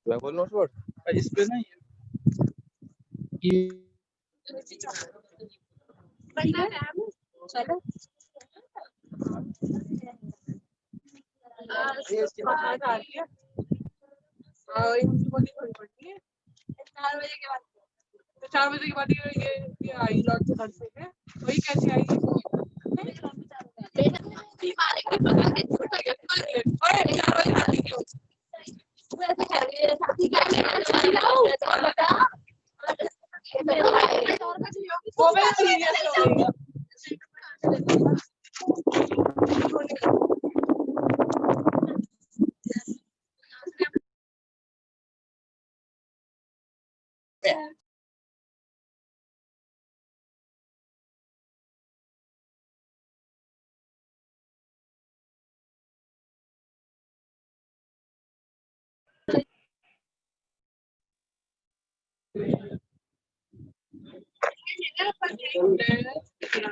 मैं बोल रहा हूँ इस पे ना ये चलो तो 4 बजे के बाद ये आई लौट के घर से है, वही कैसे आई? वो भी सीरियस हो गई।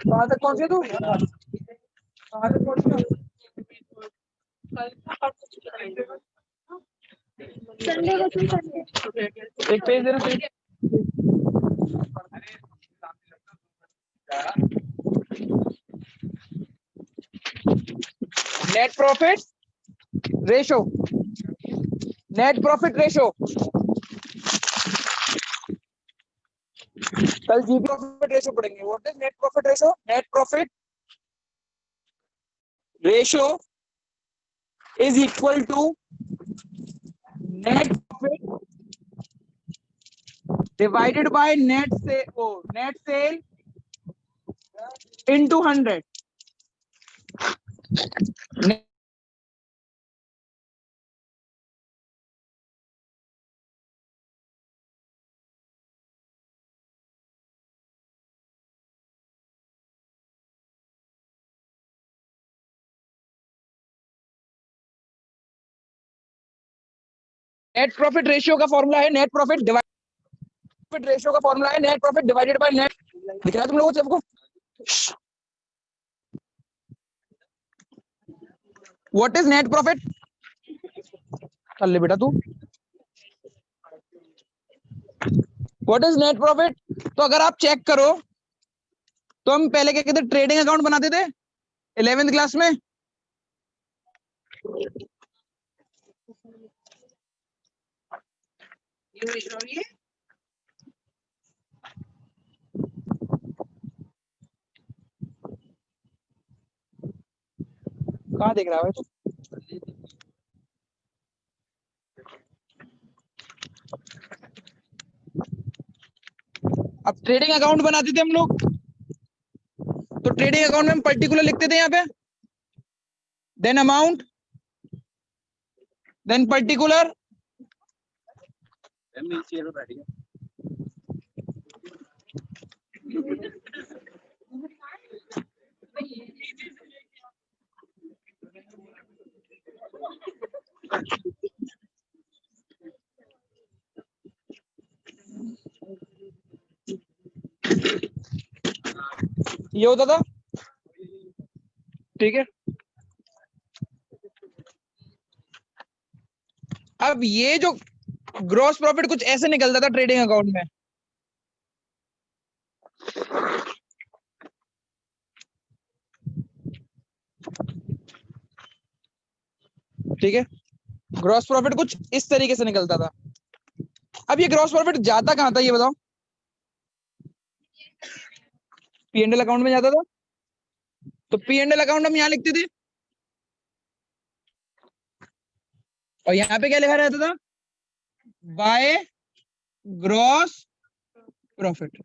कहाँ तक पहुँचे तू? कहाँ तक पहुँचे? संडे को क्यों संडे? एक पेज देना page. Net profit ratio, net profit ratio. कल जी प्रॉफिट रेशो पढ़ेंगे। What is net profit ratio? Net profit ratio is equal to net profit divided by net sale into 100। Net profit ratio का formula है net profit ratio का formula है net profit divided by net. दिख रहा है तुम लोगों को सबको? What is net profit? कर ले बेटा तू। What is net profit? तो अगर आप चेक करो तो हम पहले क्या कहते थे, ट्रेडिंग अकाउंट बनाते थे 11th क्लास में। कहाँ देख रहा है तू? अब ट्रेडिंग अकाउंट बनाते थे हम लोग, तो ट्रेडिंग अकाउंट में हम पर्टिकुलर लिखते थे यहाँ पे, देन अमाउंट, देन पर्टिकुलर, ये होता था। ठीक है, अब ये जो ग्रॉस प्रॉफिट कुछ ऐसे निकलता था ट्रेडिंग अकाउंट में। ठीक है, ग्रॉस प्रॉफिट कुछ इस तरीके से निकलता था। अब ये ग्रॉस प्रॉफिट जाता कहां था ये बताओ? पी&एल अकाउंट में जाता था। तो पी&एल अकाउंट हम यहां लिखते थे और यहाँ पे क्या लिखा रहता था? By gross profit,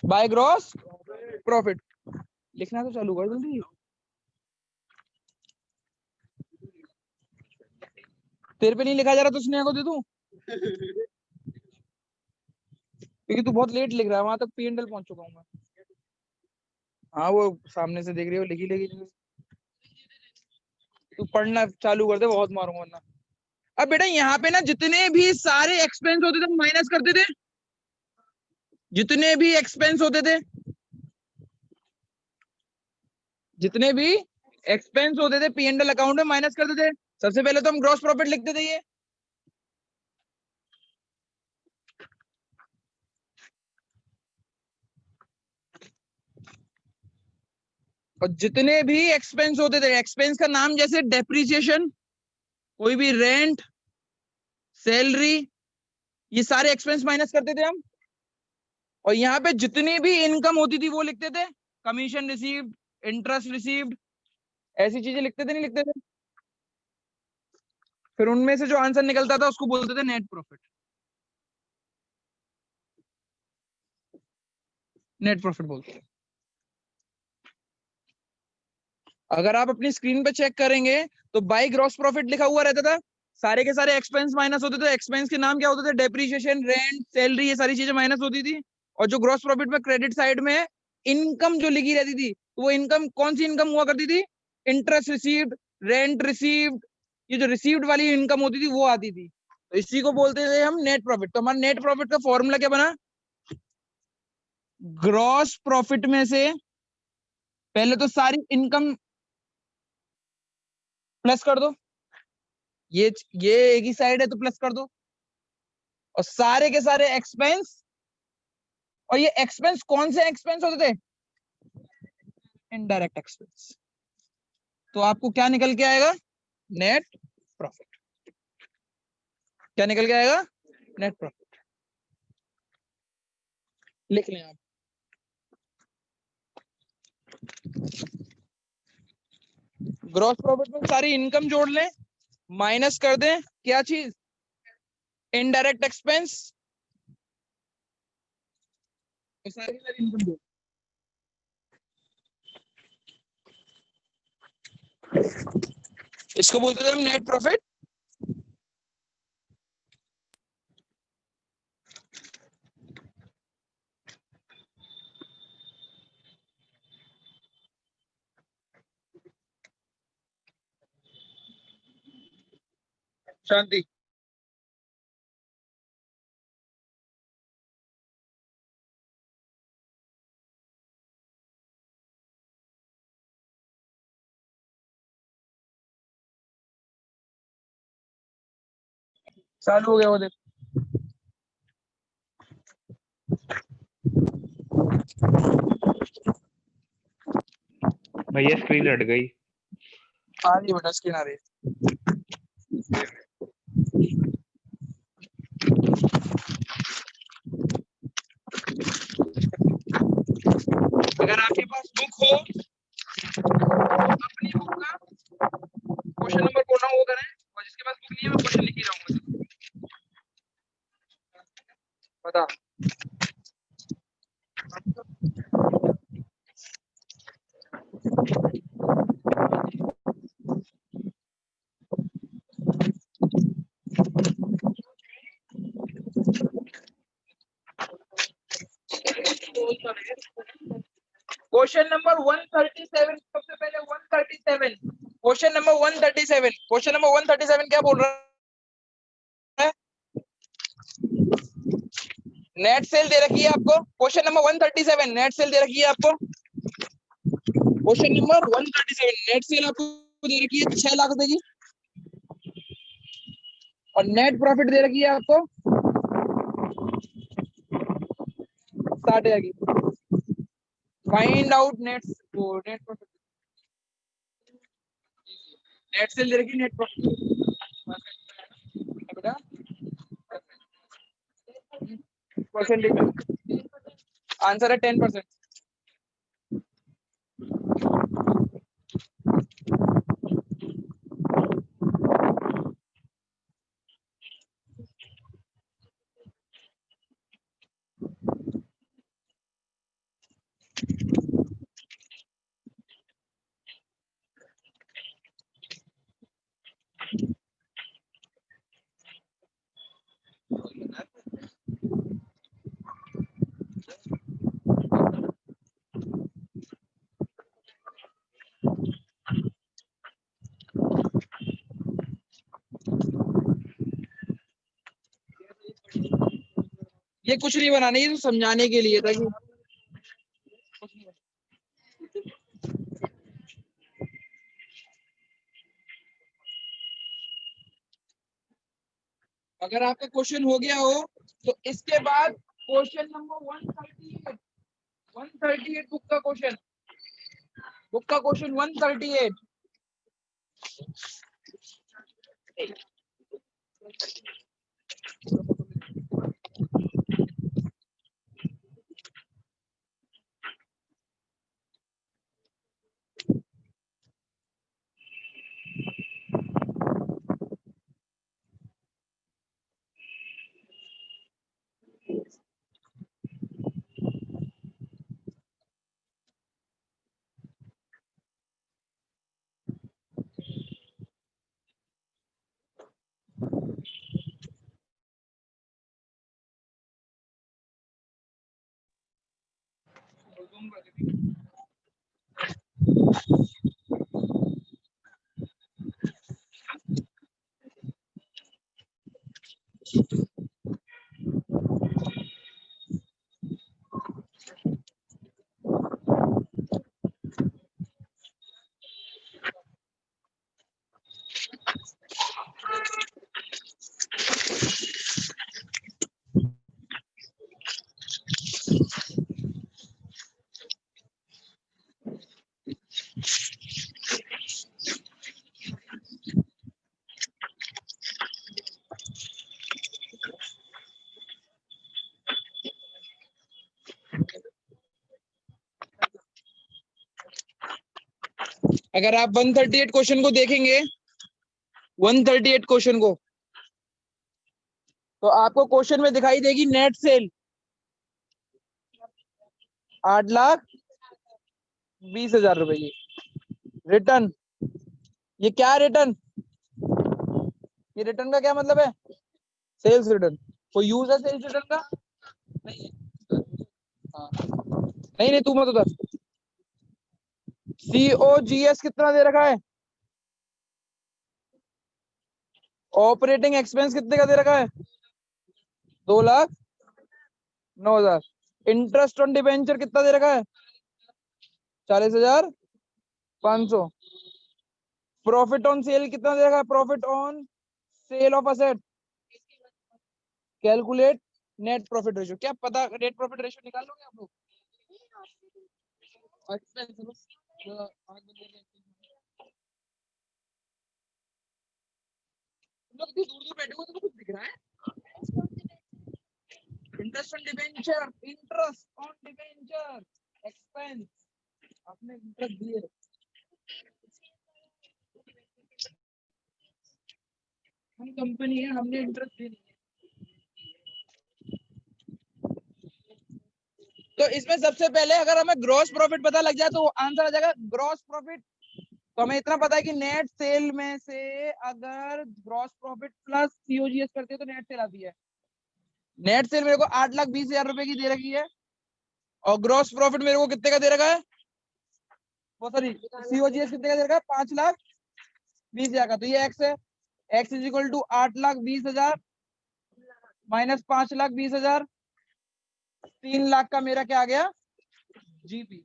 by gross profit. लिखना तो चालू कर जल्दी। तेरे पे नहीं लिखा जा रहा तो स्नेहा को दे दूं, क्योंकि तू बहुत लेट लिख रहा है। वहां तक पी&एल पहुंच चुका हूं मैं। हाँ वो सामने से देख रही हो, लिखी लेगी। तू पढ़ना चालू कर दे, बहुत मारूंगा वरना। अब बेटा यहाँ पे ना जितने भी सारे एक्सपेंस होते थे माइनस करते थे। जितने भी एक्सपेंस होते थे, जितने भी एक्सपेंस होते थे पी एंड एल अकाउंट में माइनस करते थे। सबसे पहले तो हम ग्रॉस प्रॉफिट लिखते थे ये, और जितने भी एक्सपेंस होते थे, एक्सपेंस का नाम जैसे डेप्रिसिएशन, कोई भी रेंट, सैलरी, ये सारे एक्सपेंस माइनस करते थे हम। और यहाँ पे जितनी भी इनकम होती थी वो लिखते थे, कमीशन रिसीव्ड, इंटरेस्ट रिसीव्ड, ऐसी चीजें लिखते थे, नहीं लिखते थे। फिर उनमें से जो आंसर निकलता था उसको बोलते थे नेट प्रॉफिट। नेट प्रॉफिट बोलते थे। अगर आप अपनी स्क्रीन पे चेक करेंगे तो बाई ग्रॉस प्रॉफिट लिखा हुआ रहता था, सारे के सारे एक्सपेंस माइनस होते थे। एक्सपेंस के नाम क्या होते थे? डेप्रिसिएशन, रेंट, सैलरी, ये सारी चीजें माइनस होती थी। और जो ग्रॉस प्रॉफिट में क्रेडिट साइड में इनकम जो लिखी रहती थी, तो वो इनकम कौन सी इनकम हुआ करती थी? इंटरेस्ट रिसीव्ड, रेंट रिसीव्ड, ये जो रिसीव्ड वाली इनकम होती थी वो आती थी। तो इसी को बोलते थे हम नेट प्रॉफिट। तो हमारा नेट प्रॉफिट का फॉर्मूला क्या बना? ग्रॉस प्रॉफिट में से पहले तो सारी इनकम प्लस कर दो, ये एक ही साइड है तो प्लस कर दो, और सारे के सारे एक्सपेंस। और ये एक्सपेंस कौन से एक्सपेंस होते थे? Indirect expense. तो आपको क्या निकल के आएगा? Net profit. क्या निकल के आएगा? Net profit. लिख लें आप। ग्रॉस प्रॉफिट में सारी इनकम जोड़ लें, माइनस कर दें क्या चीज? इनडायरेक्ट एक्सपेंस, तो सारी की सारी इनकम जोड़। इसको बोलते थे हम नेट प्रॉफिट। शांति। चालू हो गया वो देख। भैया स्क्रीन हट गई। आ रही है बेटा, स्क्रीन आ रही है। अगर आपके पास बुक हो तो अपनी बुक का क्वेश्चन नंबर बोल रहा हूँ वो करें, और जिसके पास बुक नहीं है मैं क्वेश्चन लिख ही रहूंगा। बता। क्वेश्चन नंबर 137, सबसे पहले 137, क्वेश्चन नंबर 137, क्वेश्चन नंबर 137 क्या बोल रहा है? नेट सेल दे रखी है आपको। क्वेश्चन नंबर 137 नेट सेल दे रखी है आपको। क्वेश्चन नंबर 137 नेट सेल आपको दे रखी है 6 लाख रुपए की, और नेट प्रॉफिट दे रखी है आपको 60,000 की। Find out net profit. Net sale दे रखी है, नेट प्रॉफिट बेटा परसेंट आंसर है 10%। ये कुछ नहीं बनाने, ये तो समझाने के लिए था कि अगर आपका क्वेश्चन हो गया हो तो इसके बाद क्वेश्चन नंबर 138, 138 बुक का क्वेश्चन, 138। अगर आप 138 क्वेश्चन को देखेंगे, 138 क्वेश्चन को, तो आपको क्वेश्चन में दिखाई देगी नेट सेल 8,20,000 रुपए की। रिटर्न, ये क्या रिटर्न, ये रिटर्न का क्या मतलब है? Sales return. कोई यूज है सेल्स रिटर्न का? नहीं है। हाँ। नहीं तू मत उधर। COGS कितना दे रखा है? ऑपरेटिंग एक्सपेंस कितने का दे रखा है? 2,09,000। इंटरेस्ट ऑन डिबेंचर कितना दे रखा है? 40,500। प्रॉफिट ऑन सेल कितना दे रखा है? Profit on sale of asset, calculate net profit ratio. क्या पता नेट प्रॉफिट रेशियो निकाल लोगे आप लोग? दूर दूर बैठे हो तो कुछ दिख रहा है? Interest on debenture, interest on debenture expense, आपने इंटरेस्ट दिए, हम कंपनी है, हमने इंटरेस्ट दिए। तो इसमें सबसे पहले अगर हमें ग्रॉस प्रॉफिट पता लग जाए तो आंसर आ जाएगा ग्रॉस प्रॉफिट। तो हमें इतना पता है कि नेट सेल में से अगर ग्रॉस प्रॉफिट प्लस सीओजीएस करते हैं तो नेट सेल आती है। नेट सेल मेरे को 8,20,000 रुपए की दे रखी है और ग्रॉस प्रॉफिट मेरे को कितने का दे रखा है? वो सॉरी, सीओजीएस कितने का दे रखा है? 5,20,000 का। तो ये एक्स है, X is equal to 8,20,000 minus 5,20,000, 3,00,000 का मेरा क्या आ गया? जीपी।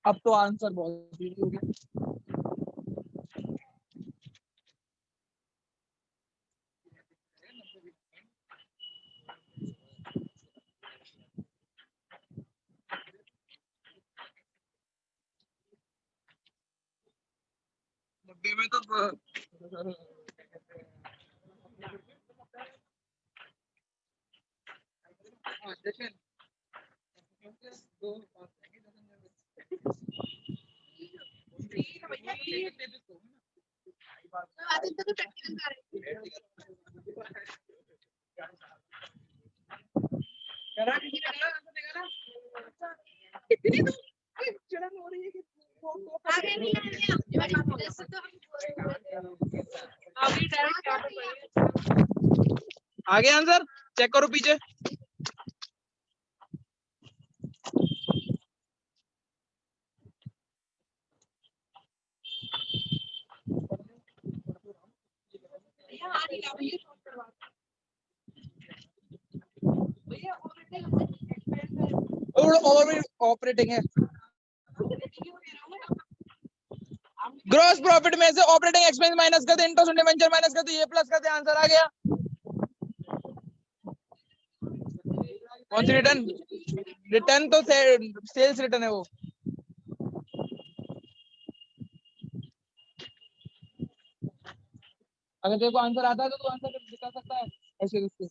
अब तो आंसर बहुत इजी हो गया। नब्बे में तो इतनी तो चढ़न हो रही है कि आगे आंसर चेक करो पीछे। और ऑपरेटिंग है। ग्रॉस प्रॉफिट में से ऑपरेटिंग एक्सपेंस माइनस कर दे, इंटरेस्ट ऑन डिबेंचर माइनस कर दे, ये प्लस कर दे, आंसर आ गया। कौन सी रिटर्न? रिटर्न तो सेल्स रिटर्न है वो। अगर तेरे को आंसर आता है तो तू आंसर दिखा सकता है ऐसे उसके।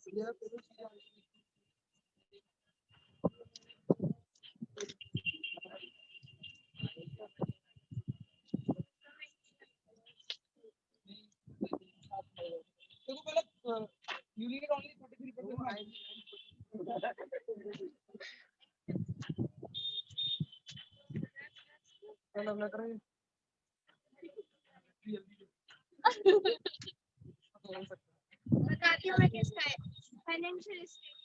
देखो पहले you need only 33% margin. चलो लग रहा है। बताती हूँ मैं किसका है। Financial statement.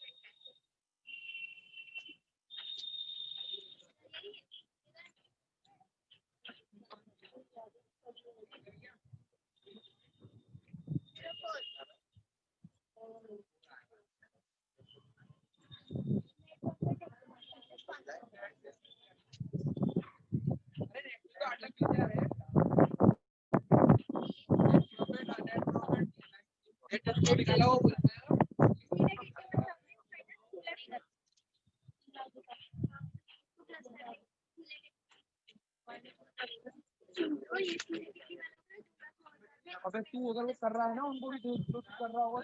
अबे तू अगर वो कर रहा है ना उनको भी जो कर रहा होगा।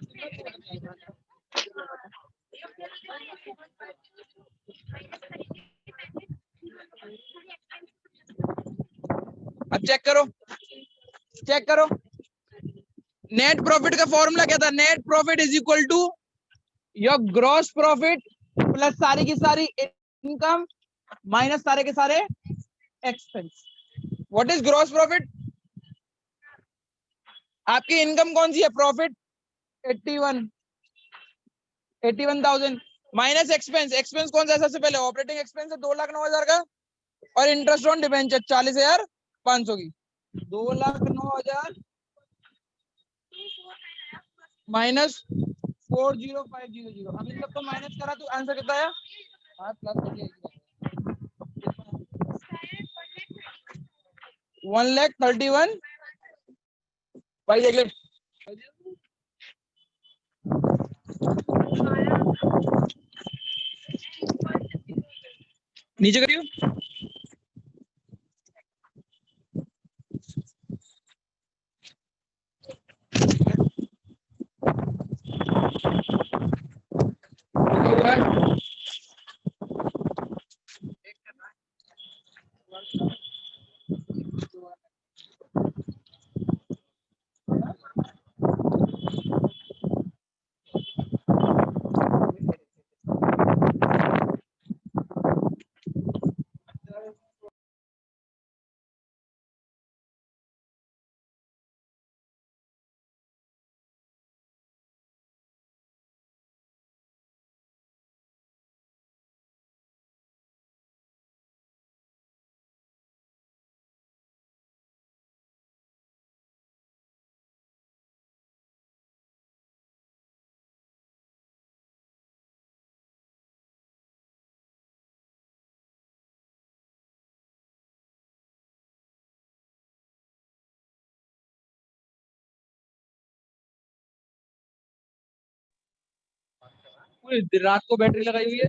अब चेक करो, चेक करो। नेट प्रॉफिट का फॉर्मूला क्या था? Net profit is equal to your gross profit plus सारी की सारी इनकम माइनस सारे के सारे expense. What is gross profit? आपकी इनकम कौन सी है? Profit 81,000 minus expense. एक्सपेंस कौन सा है? सबसे पहले ऑपरेटिंग एक्सपेंस है 2,09,000 का, और इंटरेस्ट ऑन डिबेंचर 40,500 की। 2,09,000 माइनस 40,500। अब इन सबको माइनस करा तो आंसर कितना आया? हाँ प्लस 1,31,000 भाई देख ले। नीचे करियो। पूरी दिन रात को बैटरी लगाई हुई है।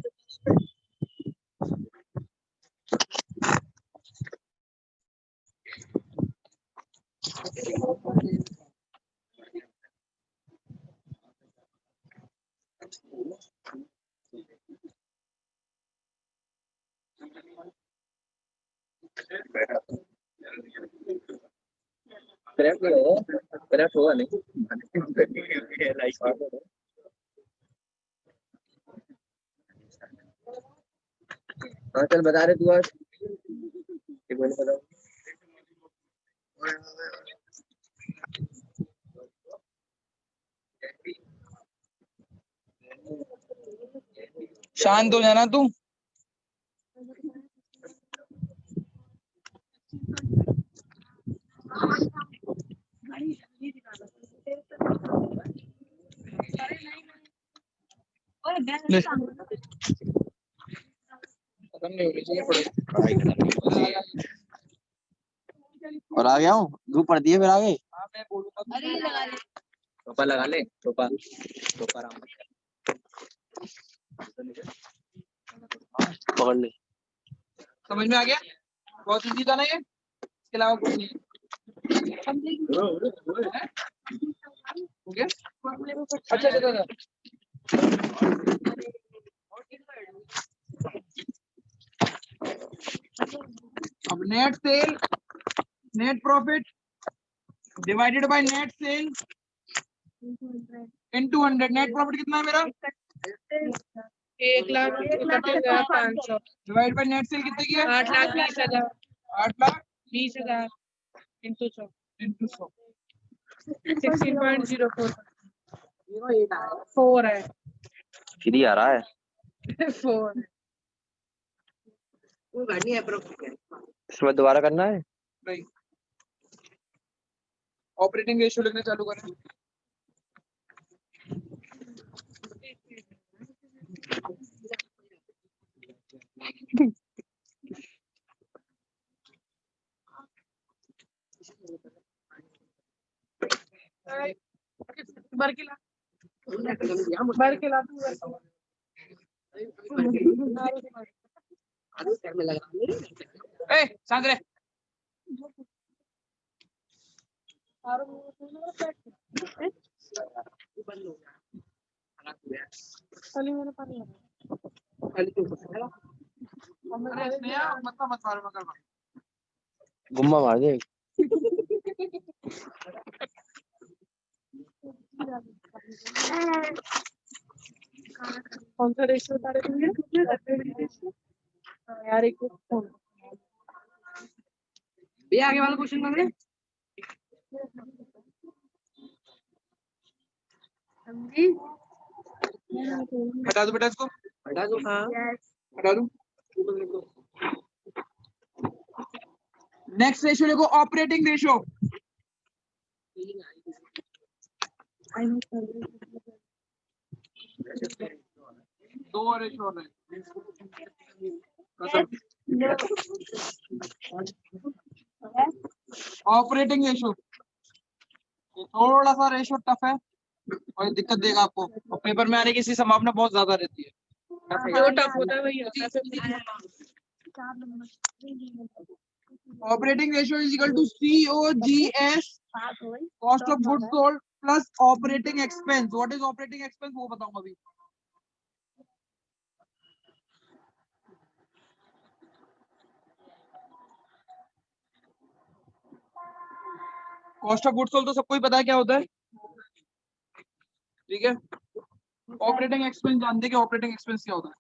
करैक्ट होगा नहीं। हाँ चल बता रहे तू आज बताओ। शांत हो जाना तू। खत्म नहीं होनी चाहिए पढ़ाई। पढ़ाई खत्म नहीं होनी चाहिए। और आ गया हूँ, धूप पड़ती है फिर आगे। हाँ मैं बोलूंगा। अरे ये लगा ले। टोपा लगा ले, टोपा टोपा आराम से पकड़ ले। समझ में आ गया? बहुत इजी था ना ये, इसके अलावा कुछ नहीं है। हो गया? अच्छा अच्छा अच्छा। अब net cell, net profit divided by net sale into 100। Net profit कितना है मेरा? 1,31,500 डिवाइड बाय नेट सेल कितने की है? 8,20,000 8,20,000 इंटू 100 इंटू 100। 16.04 4 है फ्री आ रहा है। 4 इसमें दोबारा करना है। नहीं, ऑपरेटिंग रेशियो लिखना चालू करें। बरकिला बरकिला ए शांत रहे। मत मारो मत मारो। गुम्मा मार दे। कौन सा रेशियो बता रहे थे यार? एक ये आगे वाला क्वेश्चन कर रहे हैं। हटा दो बेटा इसको, हटा दो। हाँ हटा दो। नेक्स्ट रेशियो देखो, ऑपरेटिंग रेशियो। दो रेशियो है। ऑपरेटिंग रेशियो थोड़ा सा रेशियो टफ है और दिक्कत देगा आपको, और पेपर में आने की इसी संभावना बहुत ज्यादा रहती है। जो टफ होता है वही आता है। Operating ratio is equal to COGS, cost of goods sold plus operating expense. What is operating expense वो बताऊंगा अभी। कॉस्ट ऑफ गुड्स सोल्ड तो सबको ही पता है क्या होता है, ठीक है। ऑपरेटिंग एक्सपेंस जानते हैं कि ऑपरेटिंग एक्सपेंस क्या होता है?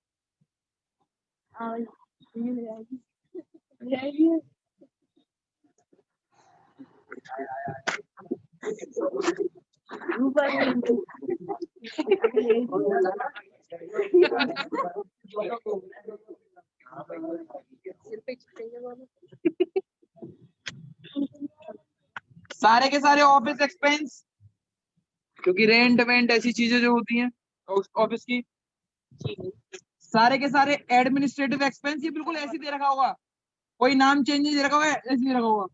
सारे के सारे ऑफिस एक्सपेंस, क्योंकि रेंट वेंट ऐसी चीजें जो होती हैं ऑफिस की, सारे के सारे एडमिनिस्ट्रेटिव एक्सपेंस। ये बिल्कुल ऐसे ही दे रखा होगा, कोई नाम चेंज नहीं दे रखा होगा, ऐसे ही रखा होगा।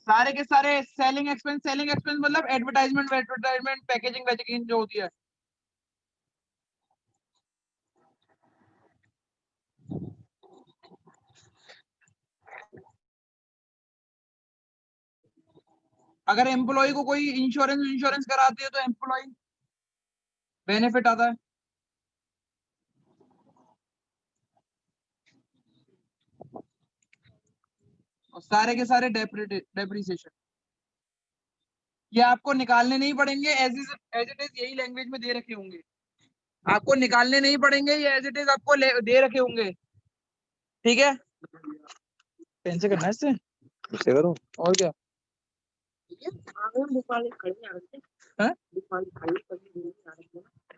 सारे के सारे सेलिंग एक्सपेंस, सेलिंग एक्सपेंस मतलब एडवर्टाइजमेंट एडवर्टाइजमेंट पैकेजिंग वैकेजिंग जो होती है। अगर एम्प्लॉय को कोई इंश्योरेंस कराती है तो एम्प्लॉय बेनिफिट आता है। और सारे के सारे डेप्रिसिएशन, ये आपको निकालने नहीं पड़ेंगे, एज इट इज यही लैंग्वेज में दे रखे होंगे। आपको निकालने नहीं पड़ेंगे, ये एज इट इज आपको दे रखे होंगे, ठीक है। पेन से करना है इससे, इससे करो। और क्या है?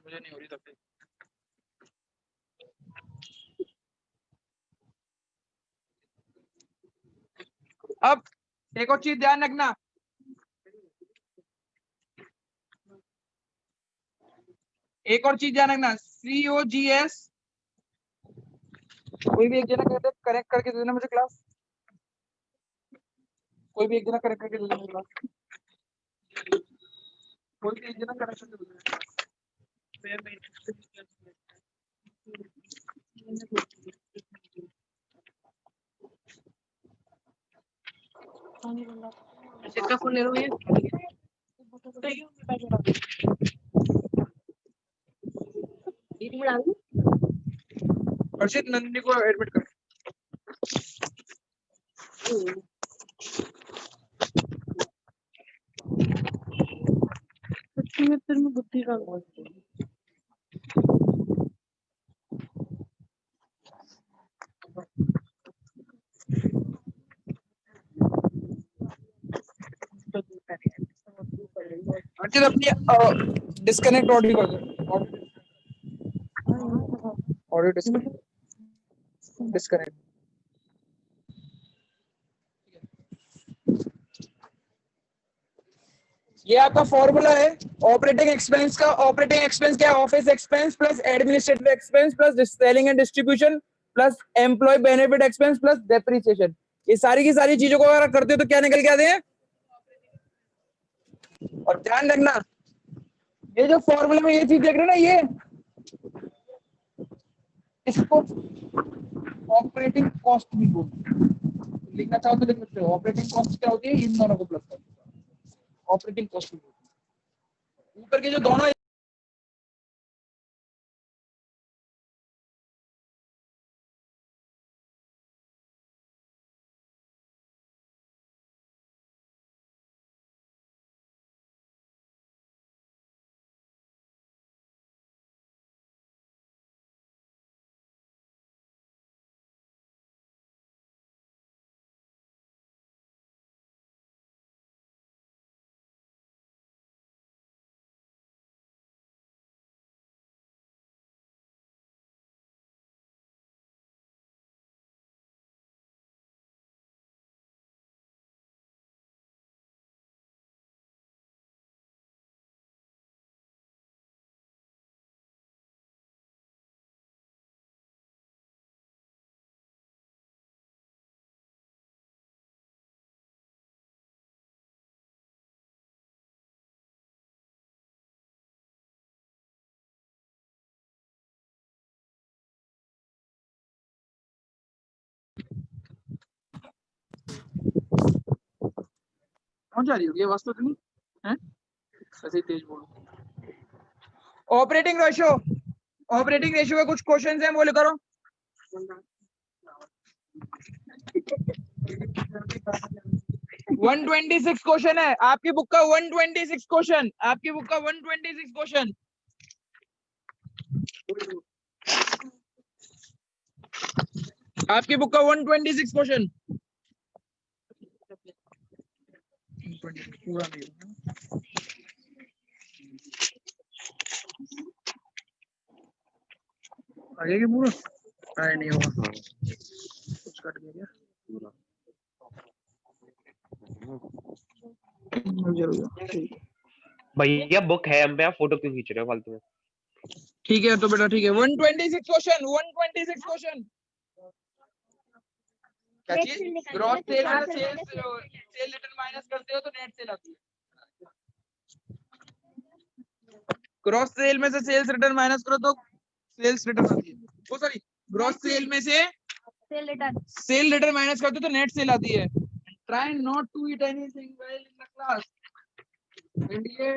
मुझे नहीं हो रही तब। अब एक और चीज ध्यान रखना, एक और चीज ध्यान रखना, COGS, कोई भी एक जना करेक्ट करके दे देना मुझे क्लास, कोई भी एक जना करेक्ट करके दे देना क्लास, कोई भी एक जना करेक्ट करके दे देना। किसका फोन ले रहे हो ये? हर्षित नंदिनी को एडमिट कर। तेरे में बुद्धि का हर्षित अपनी डिस्कनेक्ट ऑडियो कर दो, ऑडियो डिस्कनेक्ट। ये आपका फॉर्मूला है ऑपरेटिंग एक्सपेंस का। ऑपरेटिंग एक्सपेंस क्या है? Office expense plus administrative expense plus selling and distribution plus employ benefit expense plus depreciation. ये सारी की सारी चीजों को अगर करते हो तो क्या निकल के आते हैं? और ध्यान रखना, ये जो फॉर्मूले में ये चीज देख रहे हो ना, ये इसको ऑपरेटिंग कॉस्ट भी बोलते हैं। लिखना चाहो तो लिख सकते हो। ऑपरेटिंग कॉस्ट क्या होती है? इन दोनों को प्लस कर ऑपरेटिंग कॉस्ट। ऊपर के जो दोनों कौन जा रही होगी वास्तव में है? ऐसे ही तेज बोलो। ऑपरेटिंग रेशियो, ऑपरेटिंग रेशियो के कुछ क्वेश्चंस हैं, बोले करो। 126 क्वेश्चन है आपकी बुक का। 126 क्वेश्चन आपकी बुक का। 126 क्वेश्चन आपकी बुक का। 126 क्वेश्चन पूरा नहीं होगा। आगे की पूरा ट्राई नहीं होगा, कुछ कट गया क्या? भैया बुक है, हम पे आप फोटो क्यों खींच रहे हो फालतू में? ठीक है तो बेटा ठीक है। 126 क्वेश्चन, 126 क्वेश्चन। क्या चीज? ग्रॉस सेल में सेल रिटर्न माइनस करते हो तो नेट सेल आती है। ग्रॉस सेल में से सेल्स रिटर्न माइनस करो तो सेल्स रिटर्न आती है। वो सॉरी, ग्रॉस सेल में से सेल रिटर्न माइनस करते हो तो नेट सेल आती है। Try not to eat anything while in the class. And ये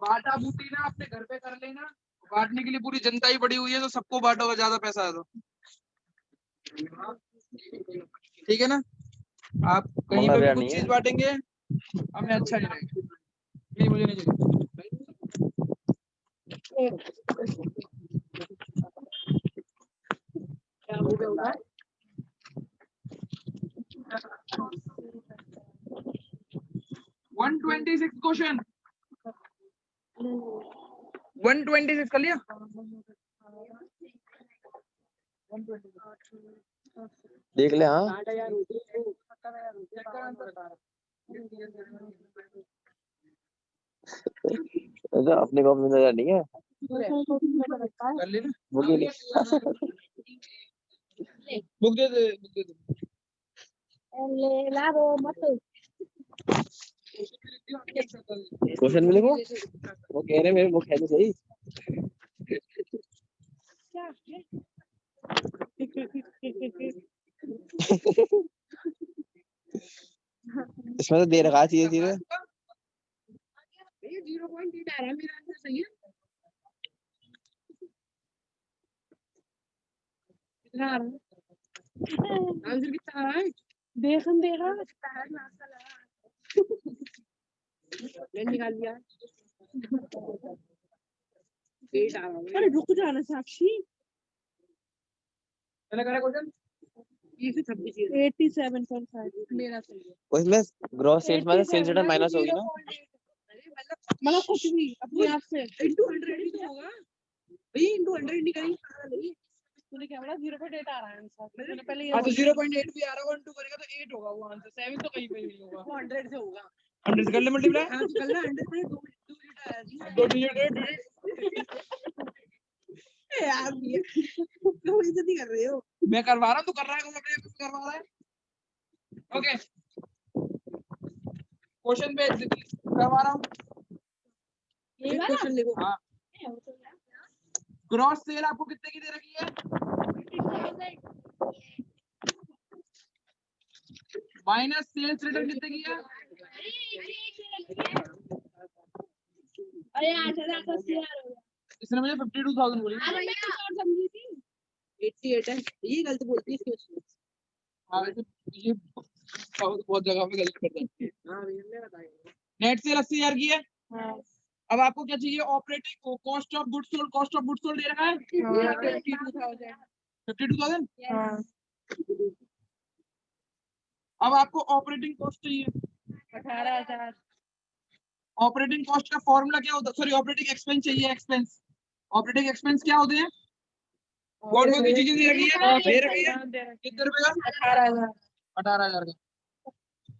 बाटा बूटी ना अपने घर पे कर लेना। बांटने के लिए पूरी जनता ही बड़ी हुई है, तो सबको बांटो, ज्यादा पैसा है तो। ठीक है ना? आप कहीं पे भी कुछ चीज बांटेंगे हमें अच्छा नहीं लगेगा। नहीं, मुझे नहीं चाहिए। क्या होगा? 126 क्वेश्चन, 126 कर लिया। देख ले। हाँ तो अपने को अपनी नजर नहीं है। कर ली ना बुक ही नहीं। बुक दे दे बुक दे दे ले ला रो मत क्वेश्चन में लिखो। वो कह रहे मेरे बुक है तो सही। इसमें तो दे रखा है चीजें चीजें। 0.8 आ रहा है मेरा आंसर सही है। कितना आ रहा है आंसर कितना आ रहा है देखा मैंने निकाल लिया 8 आ रहा है। अरे रुक जाना साक्षी मैंने करा क्वेश्चन 87.5 मेरा सही है। उसमें ग्रॉस सेल्स में सेल्स रिटर्न माइनस होगी ना। मतलब कुछ भी अपने आप से इनटू 100 ही तो होगा भाई इनटू 100 नहीं करेंगे तूने क्या बोला 0.8 आ रहा है आंसर मैंने पहले ये तो 0.8 भी आ रहा है 1 2 करेगा तो 8 होगा वो आंसर 7 तो कहीं पे नहीं होगा वो 100 से होगा 100 से कर ले मल्टीप्लाई हां तो कर ले 100 से 2 डिजिट आया जी 2 डिजिट यार ये तो इज्जत नहीं कर रहे हो मैं करवा रहा हूँ, तू कर रहा है अपने आप से करवा रहा है। ओके क्वेश्चन पे करवा रहा हूँ। ये क्वेश्चन देखो हाँ ग्रॉस सेल आपको कितने की दे रखी है माइनस सेल्स रिटर्न कितने की है अरे 8,000 का शेयर हो गया इसने मुझे 52,000 बोली। अरे मैं कुछ और समझी थी 88 है ये गलत बोलती है इसके हाँ वैसे ये बहुत जगह पे गलत करते हैं। हां भैया मैं बताएंगे नेट सेल 80,000 की है। हां अब आपको क्या चाहिए operating cost of goods sold दे रखा है 52,000। हां अब आपको ऑपरेटिंग कॉस्ट चाहिए 18,000 ऑपरेटिंग कॉस्ट का फॉर्मूला क्या होता है सॉरी ऑपरेटिंग एक्सपेंस चाहिए एक्सपेंस ऑपरेटिंग एक्सपेंस क्या होते हैं कौन कौन सी चीजें दे रखी है कितने रुपए का 18,000 का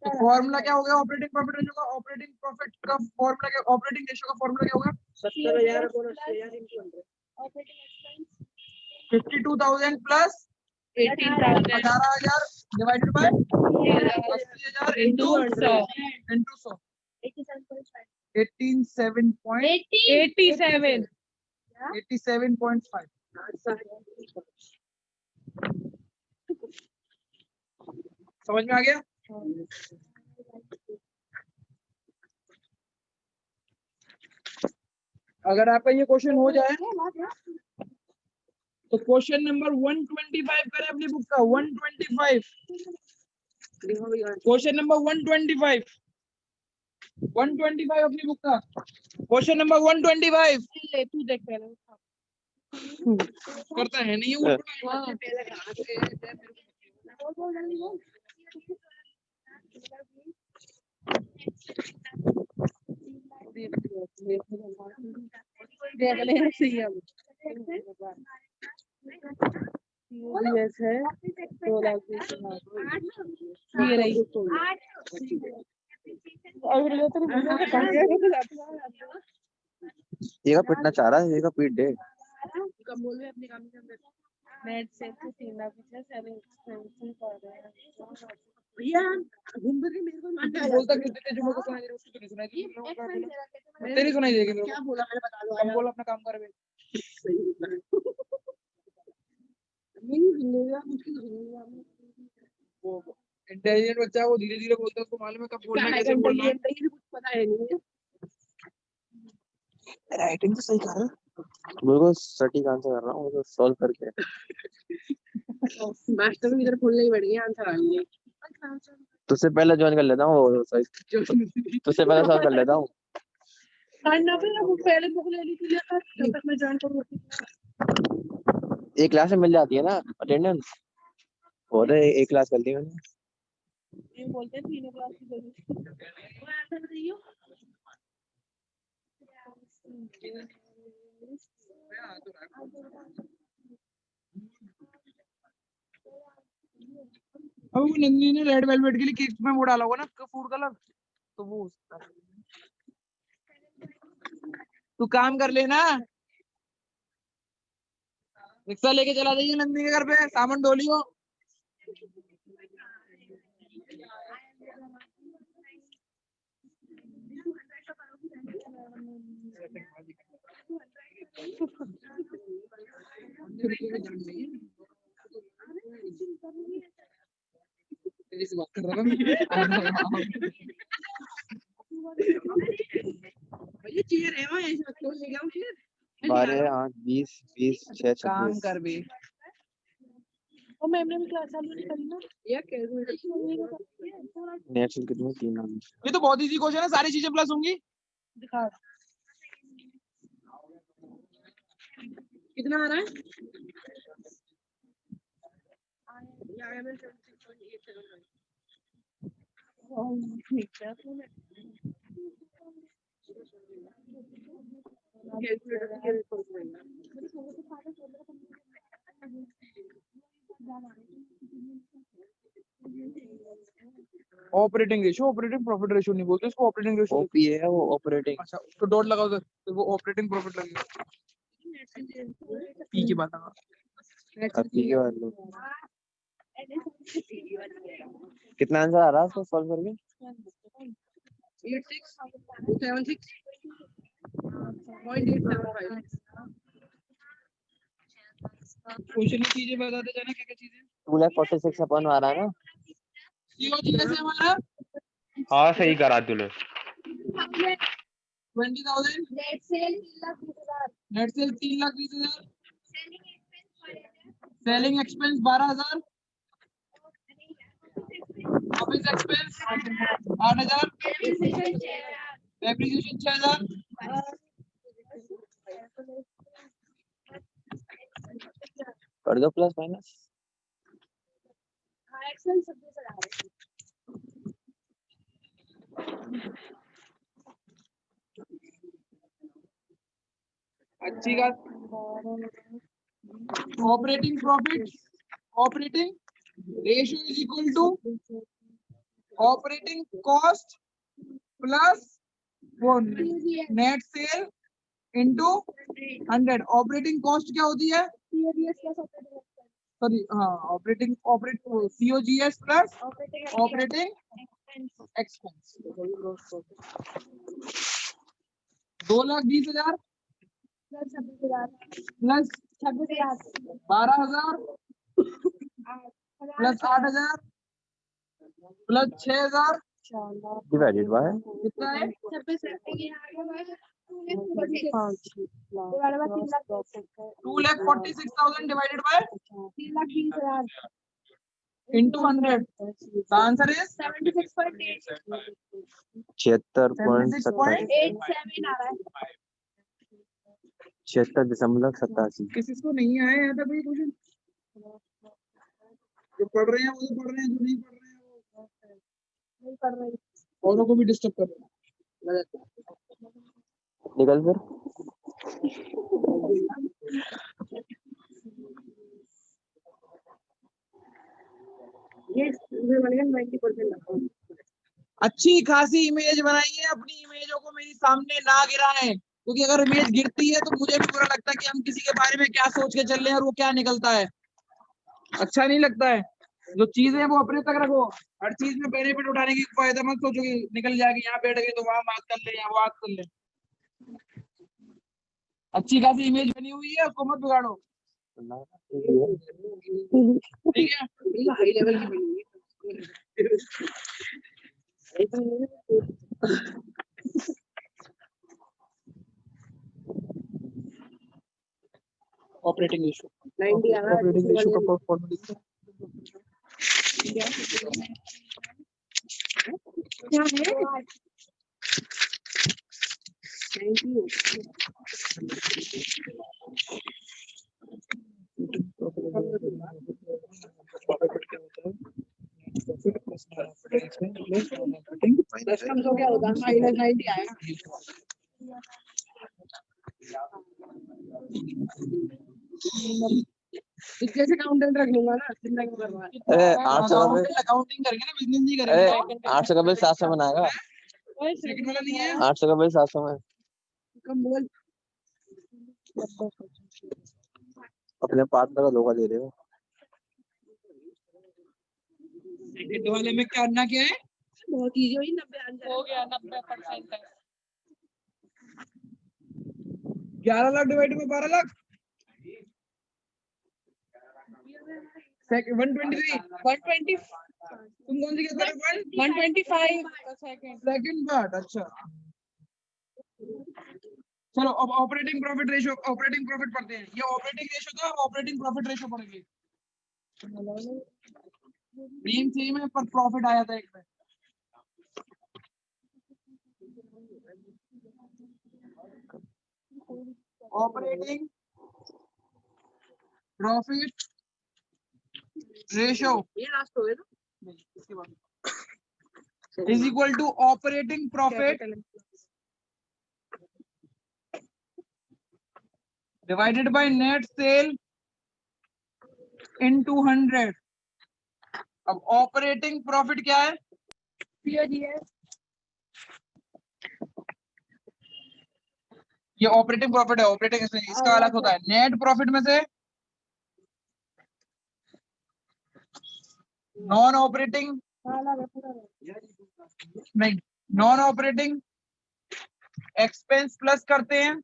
तो फॉर्मूला क्या होगा ऑपरेटिंग प्रॉफिट रेशियो का ऑपरेटिंग प्रॉफिट का फॉर्मूला क्या ऑपरेटिंग रेशियो का फॉर्मूला क्या होगा 70,000 bonus 1,000 into 100 operating expense 52,000 plus 18,000 divided by 80,000 into 100 87.5 समझ में आ गया अगर आपका ये क्वेश्चन हो जाए तो क्वेश्चन नंबर 125 करें अपनी बुक का 125 क्वेश्चन नंबर 125 अपनी बुक का क्वेश्चन नंबर 125 ले तू देख पहले करता है नहीं वो देख ले सही है यूएस है 2,20,000 ये रही अगर ये तो ये का पिटना चाह रहा है ये का पीट दे। कम बोल रहे अपने काम के अंदर नेट से 3 लाख पीछे 7 कर रहे हैं भैया घूम के मेरे को बोलता कितने तेज मेरे को सुनाई दे रही उसको तो नहीं सुनाई दी तेरी सुनाई देगी मेरे क्या बोला मैंने बता दो को बोल अपना काम कर बे नहीं सुनेगा मुझको सुनेगा वो इंटेलिजेंट बच्चा है, वो धीरे धीरे बोलता है उसको मालूम है कब बोलना है कैसे बोलना है कुछ पता है नहीं राइटिंग तो सही कर रहा है बिल्कुल सटीक आंसर कर रहा हूँ तो सॉल्व करके। मास्टर भी इधर खोलने ही बैठ गए आंसर आएंगे तुझसे पहले ज्वाइन कर लेता हूँ तुझसे पहले सॉल्व कर लेता हूँ। ना फिर वो पहले बुक ले ली थी लेकर जब तक मैं ज्वाइन करूँ एक क्लास में मिल जाती है ना अटेंडेंस और एक क्लास कर ली मैंने। ये बोलते हैं 3 क्लास की जरूरत वो आंसर बताइए अब वो नंदिनी ने रेड वेलवेट के लिए केक में वो डाला होगा ना फूड कलर तो वो उसका तू काम कर लेना रिक्शा लेके चला जाइए नंदी के घर पे, सामान डोलियो। बात कर रहा ये चेयर है वहाँ, ऐसे रखो, ले जाओ चेयर। 12, 8, 20, 20, 6, काम 26। कर भी। और मैम ने भी क्लास चालू नहीं करी ना। ये नेक्स्ट कितने 3 आने। ये तो बहुत इजी क्वेश्चन है, सारी चीजें प्लस होंगी। दिखा कितना आ रहा है? ठीक है। Operating ratio, operating profit ratio नहीं बोलते इसको, ऑपरेटिंग रेशियो। ओपी है वो ऑपरेटिंग। अच्छा, तो डॉट लगाओ उधर, तो वो ऑपरेटिंग प्रॉफिट लगेगा। पी की बात है। पी के बाद लो। कितना आंसर आ रहा है उसको सॉल्व करके? 86.875। क्वेश्चन की चीजें बताते जाना, क्या क्या चीजें। 2,46 अपन आ रहा है ना? सीओजी कैसे हमारा हाँ सही करा तूने। 20,000, नेट सेल 3,20,000, नेट सेल 3,20,000, सेलिंग एक्सपेंस 12,000, ऑफिस एक्सपेंस 8,000, डेप्रिसिएशन 6,000, कर दो प्लस माइनस। एक्सेल 26,000। अच्छी बात। Operating profit, operating ratio is equal to operating cost plus वो net sale into 100। Operating cost क्या होती है? सॉरी, हाँ, operating COGS plus operating expense. 2,20,000 plus 26,000, plus 26,000, 12,000 plus 8,000 plus 6,000 divided by कितना है? 2,46,000 divided bye 3,20,000 into 100. The answer is 76.8 76.87। 87 आ रहा है। 76.87। किसी को नहीं आया यहाँ तक कोई क्वेश्चन? जो पढ़ रहे हैं वो तो पढ़ रहे हैं, जो नहीं पढ़ रहे हैं वो नहीं पढ़ रही। औरों को भी डिस्टर्ब कर रहे हैं। निकल फिर। अच्छी खासी इमेज बनाई है, अपनी इमेजों को मेरी सामने ना गिराएं, क्योंकि अगर इमेज गिरती है तो मुझे भी बुरा लगता है कि हम किसी के बारे में क्या सोच के चल रहे हैं और वो क्या निकलता है। अच्छा नहीं लगता है। जो चीजें हैं वो अपने तक रखो। हर चीज में बेनिफिट उठाने की फायदा मत सोचो कि निकल जाएगी, यहाँ बैठ गए तो वहां बात कर ले, यहाँ बात कर ले। अच्छी खासी इमेज बनी हुई है, उसको मत बिगाड़ो, ठीक है? हाई लेवल की बनी हुई है। ऑपरेटिंग रेशियो, 90 आ रहा है। ऑपरेटिंग रेशियो का फॉर्मूला लिखो। क्या है? 90 10 कम हो क्या होगा? माइनस 90 आएगा। जैसे अकाउंटेंट रख लूंगा ना, जितना की करवा। अरे 800 का बिल, अकाउंटिंग करेंगे ना, बिजनेस नहीं अरे करेंगे। 800 का बिल 700 बनाएगा। सेकंड वाला नहीं है। 800 का बिल 700 में। कम बोल। अपने पार्टनर का धोखा दे रहे हो। सेकंड वाले में करना क्या है? बहुत इजी हुई 90 आंसर हो गया 90% है। 11 लाख डिवाइड में 12 लाख, 123। 120 तुम कौन सी कहते हो? 125 सेकंड। Second part. अच्छा चलो अब operating profit ratio, operating profit पढ़ते हैं। ये ऑपरेटिंग रेशियो था, ऑपरेटिंग प्रॉफिट रेशियो पढ़ेंगे। मीन सेम है पर प्रॉफिट आया था एक में। ऑपरेटिंग प्रॉफिट रेशियो ये लास्ट हो गया ना? इसके बाद is equal to operating profit divided by net sale in 200। अब ऑपरेटिंग प्रॉफिट क्या है? ये ऑपरेटिंग प्रॉफिट है, ऑपरेटिंग इसका अलग होता है। नेट प्रॉफिट में से नॉन ऑपरेटिंग, नहीं, नॉन ऑपरेटिंग एक्सपेंस प्लस करते हैं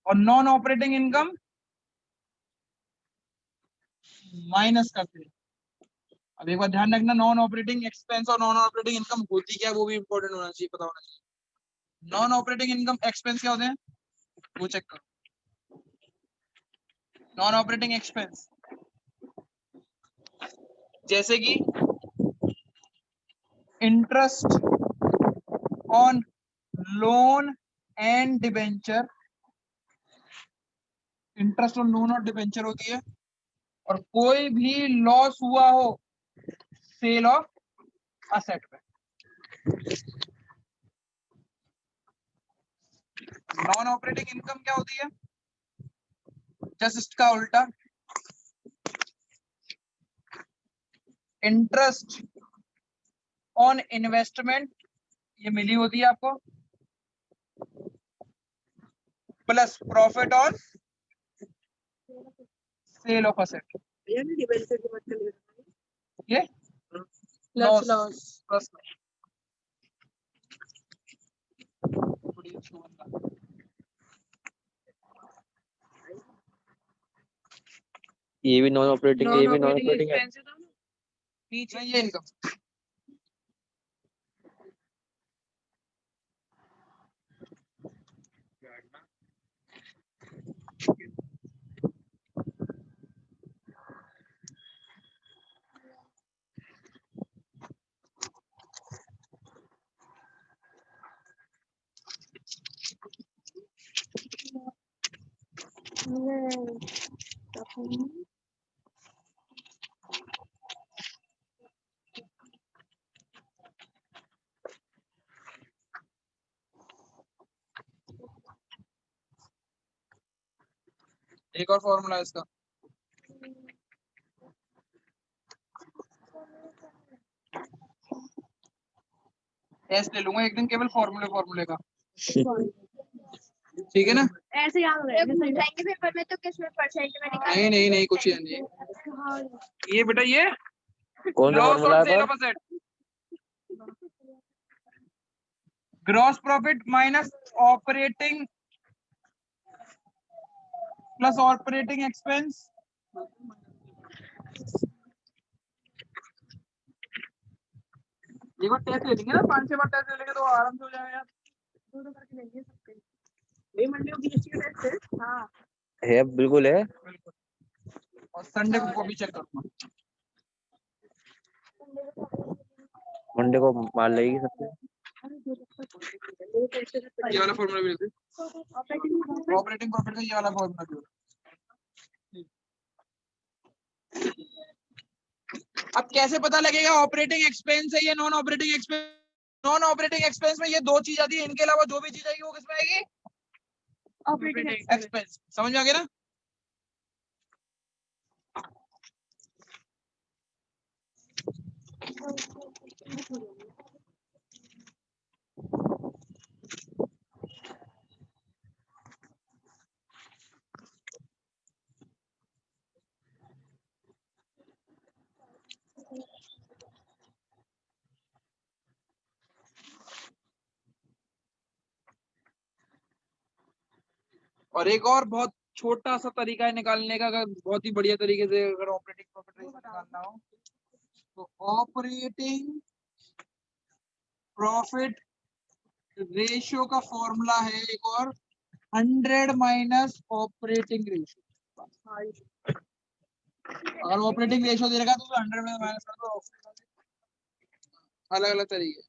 और नॉन ऑपरेटिंग इनकम माइनस करते हैं। अब एक बार ध्यान रखना, नॉन ऑपरेटिंग एक्सपेंस और नॉन ऑपरेटिंग इनकम होती क्या है वो भी इंपॉर्टेंट होना चाहिए, पता होना चाहिए। नॉन ऑपरेटिंग इनकम एक्सपेंस क्या होते हैं वो चेक करो। नॉन ऑपरेटिंग एक्सपेंस जैसे कि interest on loan and debenture, interest on loan और डिबेंचर होती है। और कोई भी लॉस हुआ हो सेल ऑफ असेट पे। नॉन ऑपरेटिंग इनकम क्या होती है? जस्ट इसका उल्टा, इंटरेस्ट ऑन इन्वेस्टमेंट, ये मिली होती है आपको, plus profit on sale of asset. यानी डिबेंचर की बात कर रहे हो ये प्लस लॉस प्लस ये भी नॉन ऑपरेटिंग, ये भी नॉन ऑपरेटिंग है। नीचे ये इनकम। एक और फॉर्मूला है इसका, टेस्ट ले लूंगा एक दिन केवल फॉर्मूले का, ठीक है ना? ऐसे याद रहेंगे पेपर में तो किसमें परसेंट में निकाल। नहीं नहीं नहीं, कुछ नहीं। ये बेटा ये कौन सा लॉस फॉर्मूला ऑन है सेल पर? Of asset, gross profit minus operating plus operating expense एक बार टेस्ट ले लेंगे ना, 5-6 बार टेस्ट ले लेंगे तो आराम से हो जाएगा यार। दोनों करके लेंगे सबके। ये मंडे को बीएससी का टेस्ट है। हां है, बिल्कुल है। और संडे को भी चेक करूंगा। मंडे को मार लेगी सबसे। ये वाला फॉर्मूला भी दे, ऑपरेटिंग प्रॉफिट का ये वाला फॉर्मूला भी। अब कैसे पता लगेगा ऑपरेटिंग एक्सपेंस है या non operating expense? Non operating expense में ये दो चीज आती है, इनके अलावा जो भी चीज आएगी वो किसमें आएगी? Operating expense. समझ में आ गया ना? और एक और बहुत छोटा सा तरीका है निकालने का, अगर बहुत ही बढ़िया तरीके से अगर ऑपरेटिंग प्रॉफिट रेशियो निकालना हो तो ऑपरेटिंग प्रॉफिट रेशियो का फॉर्मूला है एक और 100 माइनस ऑपरेटिंग रेशियो। अगर ऑपरेटिंग रेशियो दे रखा तो 100 में माइनस कर दो। अलग अलग तरीके।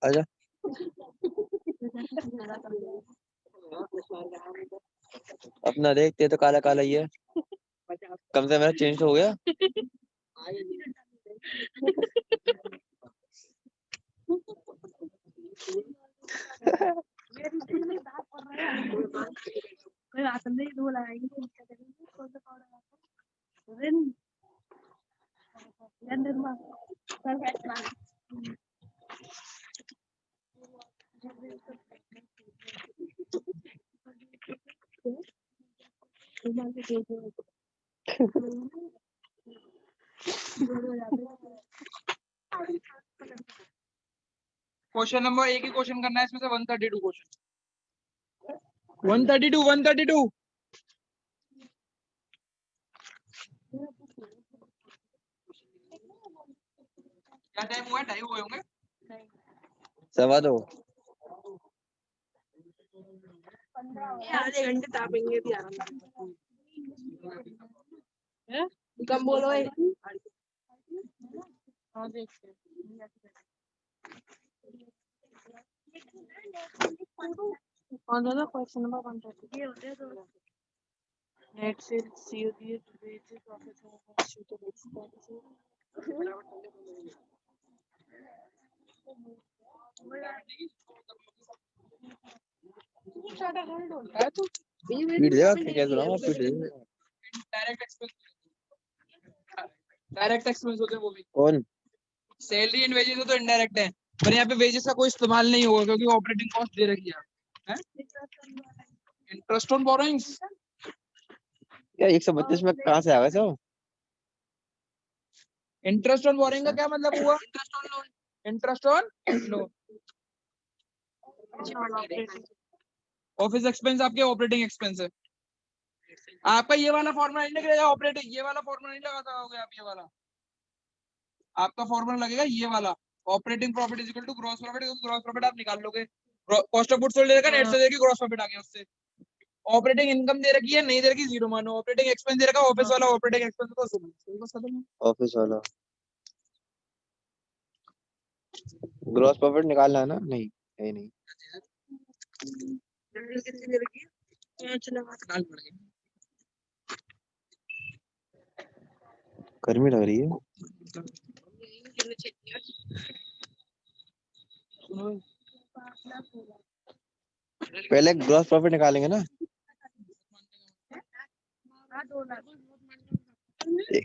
आजा। अपना देखते तो काला काला ही है, कम से मेरा चेंज हो गया। क्वेश्चन नंबर एक ही क्वेश्चन करना है इसमें से 132 क्वेश्चन। 132 क्या टाइम हुआ है? 2:30 हुए होंगे। 2:15। आधे घंटे तापेंगे भी आराम से। कम बोलो है। हाँ देखते कौन सा क्वेश्चन नंबर 130 ये होते हैं तो नेट से सीओडी वेजेस प्रॉफिट है तो पीट देगा, क्या कह रहा हूँ, पीट देगा। डायरेक्ट एक्सपेंस होते हैं वो भी। कौन? सैलरी एंड वेजेस तो इनडायरेक्ट है, पर यहाँ पे वेजेस का कोई इस्तेमाल नहीं होगा क्योंकि ऑपरेटिंग कॉस्ट दे रखी है। इंटरेस्ट ऑन बोरोइंग्स यार 132 में कहाँ से आ गए सब? इंटरेस्ट ऑन बोरोइंग का क्या मतलब हुआ? Interest on loan. Interest on loan. Office expense आपके ऑपरेटिंग एक्सपेंस है। आपका ये वाला फॉर्मूला नहीं लगेगा, ऑपरेटिंग ये वाला फॉर्मूला नहीं लगाता होगा आप। ये वाला आपका फॉर्मूला लगेगा ये वाला, operating profit is equal to gross profit. Gross profit आप निकाल लोगे, कॉस्ट ऑफ गुड्स सोल्ड दे रखा है, नेट से देखिए ग्रॉस प्रॉफिट आ गया उससे। ऑपरेटिंग इनकम दे रखी है, नहीं दे रखी, जीरो मानो। ऑपरेटिंग एक्सपेंस दे रखा है, ऑफिस वाला ऑपरेटिंग एक्सपेंस को बस खत्म। ऑफिस वाला ग्रॉस प्रॉफिट निकालना है ना? नहीं नहीं नहीं। कितनी देर की 5 लगा गर्मी लग रही है। पहले ग्रॉस प्रॉफिट निकालेंगे ना।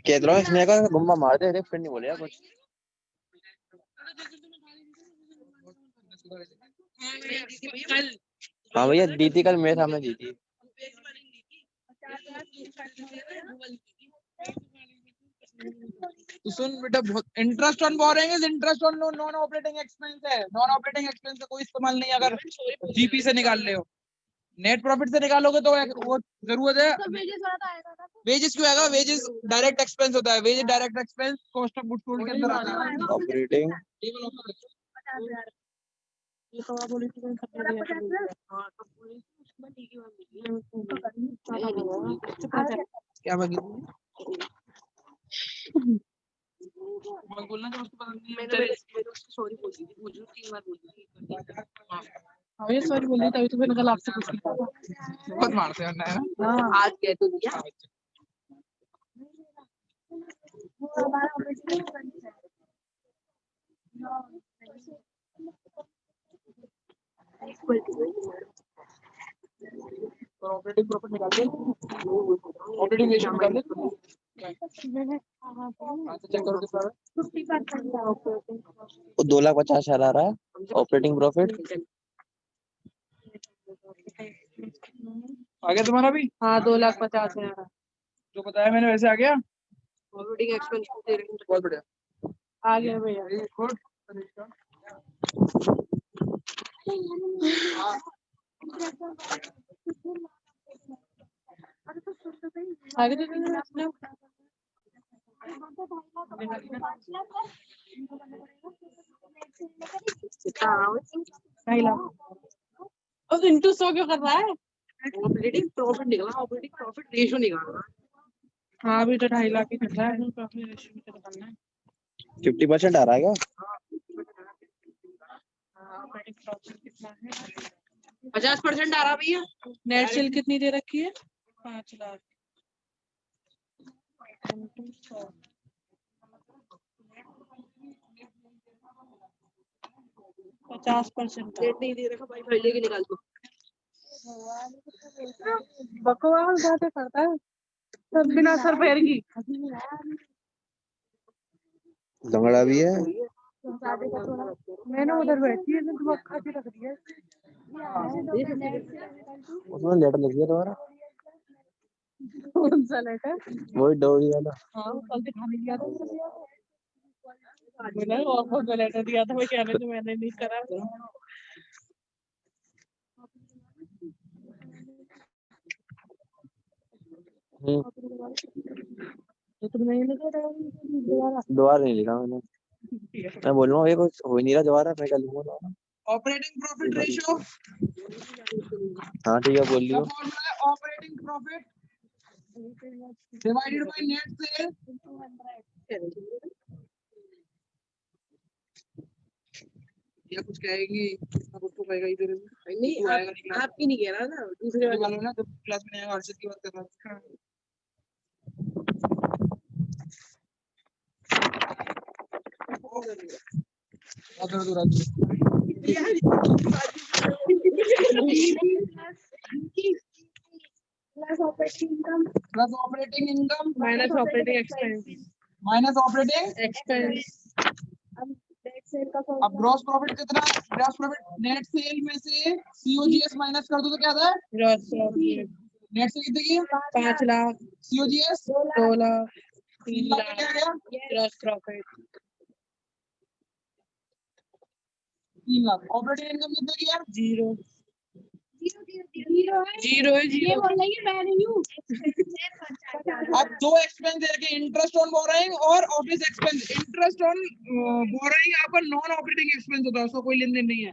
कह रहा हूँ इसमें का गुम्बा मार दे, फिर नहीं बोले कुछ। हाँ भैया दी थी कल, मेरे सामने दी थी। तो सुन बेटा, बहुत interest on borrowing is interest on loan, non operating expense है। नॉन ऑपरेटिंग एक्सपेंस का कोई इस्तेमाल नहीं अगर जीपी से निकाल ले हो। नेट प्रॉफिट से निकालोगे तो वो जरूरत है। वेजेस क्यों आएगा? वेजेस डायरेक्ट एक्सपेंस होता है। Wages direct expense cost of goods sold के अंदर आता है। ऑपरेटिंग क्या बाकी बोलना जो उसको पसंद नहीं है। मैंने उसको सॉरी बोल दी थी, मुझे 3 बार बोल दी थी। हाँ ये सॉरी बोल दी तभी तो मैंने कल आपसे पूछ लिया। बहुत मारते हैं ना। हाँ आज कह तो दिया। ऑपरेटिंग प्रॉफिट निकाल दे, ऑपरेटिंग रेशियो निकाल दे। चेक करो कितना है। 50% वो 2,50,000 आ रहा है ऑपरेटिंग प्रॉफिट। आ गया तुम्हारा भी? हाँ 2,50,000 जो बताया मैंने वैसे आ गया। ऑपरेटिंग एक्सपेंस दे रहे हैं। बहुत बढ़िया। आ गया भैया। Very good. आगे तो आपने 2.5 लाख। अब इंटू 100 क्यों कर रहा है? ऑपरेटिंग प्रॉफिट निकला, ऑपरेटिंग प्रॉफिट रेशियो निकालना। हाँ अभी तो 2.5 लाख ही कर रहा है, प्रॉफिट रेशियो भी निकालना है। 50% आ रहा है क्या? ऑपरेटिंग प्रॉफिट कितना है? 50% आ रहा भैया। नेट सेल कितनी दे रखी है? 5 लाख। 50% रेट नहीं दे रखा भाई, पहले की निकाल दो। बकवास बातें करता है सब बिना सर पैर की। लंगड़ा भी है। मैंने उधर बैठी है तो मक्खा की रख दिया। उसमें लेटर लिख दिया तुम्हारा। कौन सा लेटर? वही डोरी वाला। हाँ कल दिखाने दिया था। मैंने और कौन सा लेटर दिया था? मैं कहने तो मैंने नहीं करा। तो तुम नहीं लिखा था दोबारा नहीं लिखा मैंने। मैं बोल रहा हूँ ये कुछ हो ही नहीं रहा दोबारा, मैं कर लूंगा। ऑपरेटिंग प्रॉफिट रेशियो हाँ ठीक है बोल का लियो। फॉर्मूला है operating profit divided by net cell. या कुछ कहेंगे अब उसको कहेगा इधर नहीं आएगा नहीं। आपकी नहीं कह रहा ना, दूसरे वाले ना जब क्लास में आएगा हर्षित की बात कर रहा था। अगर तो plus operating income plus operating income minus operating expense. Minus operating. Expense net sale का अब ग्रॉस प्रॉफिट कितना? ग्रॉस प्रॉफिट नेट सेल में से सीओजीएस माइनस कर दो तो क्या आता है? ग्रॉस प्रॉफिट नेट सेल कितने की? 5 लाख। सीओजीएस 2 लाख। 3 3 लाख लाख। क्या गया? Gross profit 3 lakh. Operating income कितने की यार? 0 जीरो है जीरो है। ये जीरो बोल रही है मैं नहीं हूँ अब दो एक्सपेंस दे रखे, इंटरेस्ट ऑन बोरोइंग और office expense. Interest on borrowing आपका नॉन ऑपरेटिंग एक्सपेंस होता है, उसका कोई लेन देन नहीं है।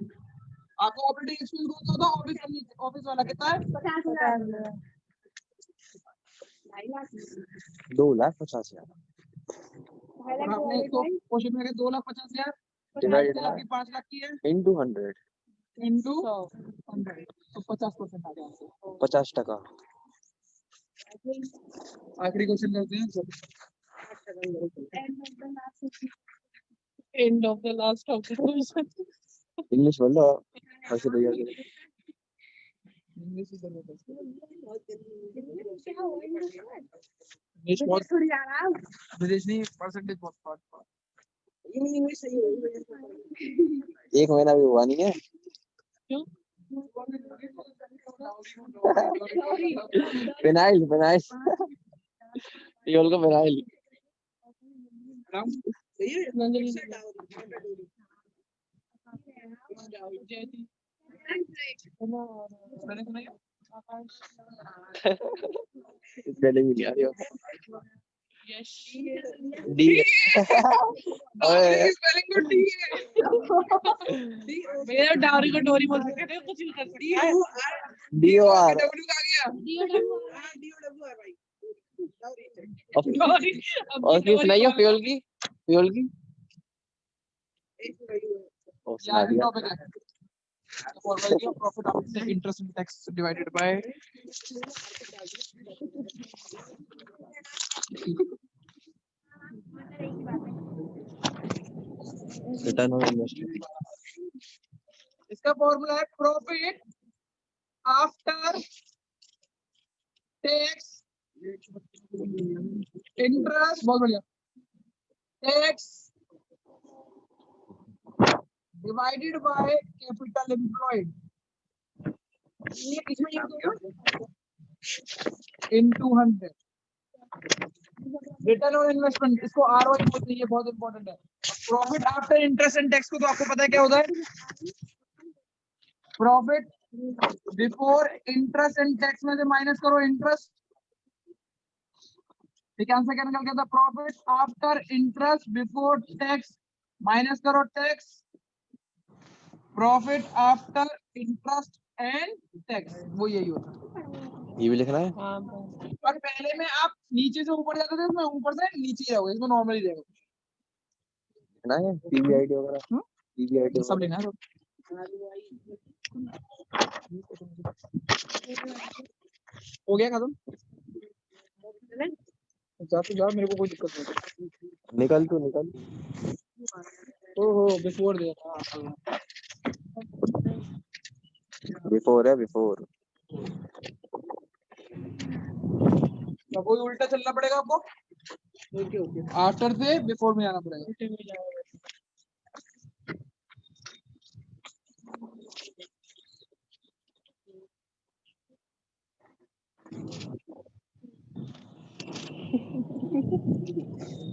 आपका ऑपरेटिंग एक्सपेंस कौन सा होता है? ऑफिस वाला कितना है? 50,000 2,50,000 और आपने इसको क्वेश्चन में 2,50,000 डिवाइडेड 5 लाख की है इंटू 100 इंटू 100 तो 50% आ गया। 50%। आखिरी क्वेश्चन करते हैं। End of the last of the question. English बोलो ऐसे भैया के। इंग्लिश बहुत थोड़ी आ रहा है विदेश नहीं, परसेंटेज बहुत इंग्लिश सही एक महीना भी हुआ नहीं है। क्यों? फिनाइल फिनाइल फ्यूल को फिनाइल। सही है। नंदनी जयती मैंने सुना है। पहले भी नहीं आ रही हो। यश डी स्पेलिंग को डी है। मेरा डावरी को डोरी बोल सकते हैं, कुछ भी कर सकते हैं। DOR डब्ल्यू का गया। DOWR भाई। और किस नहीं है फ्यूल की ओ सुना यार दिया। टॉपिक है formula of profit after interest and tax divided by return on investment. इसका फॉर्मूला है प्रॉफिट आफ्टर टैक्स इंटरेस्ट, बहुत बढ़िया, tax divided by capital employed into 100। Return on investment, इसको आरओआई बोलते हैं, ये बहुत इंपॉर्टेंट है। Profit after interest and tax को तो आपको पता है क्या होता है, profit before interest and tax में से माइनस करो इंटरेस्ट, ठीक है, आंसर क्या निकल गया था, profit after interest before tax minus करो tax, profit after interest and tax, वो यही होता है। ये भी लिखना है। पर पहले में आप नीचे से ऊपर जाते थे, इसमें ऊपर से नीचे ही जाओगे, इसमें नॉर्मली रहेगा, लिखना है पीवीआईटी वगैरह, हम्म? पीवीआईटी सब लेना है तो। हो गया खत्म, जा तो जा, मेरे को कोई दिक्कत नहीं। निकल तू निकल। ओहो बिफोर दे, बिफोर है बिफोर। तो कोई उल्टा चलना पड़ेगा आपको, आफ्टर से बिफोर में जाना पड़ेगा।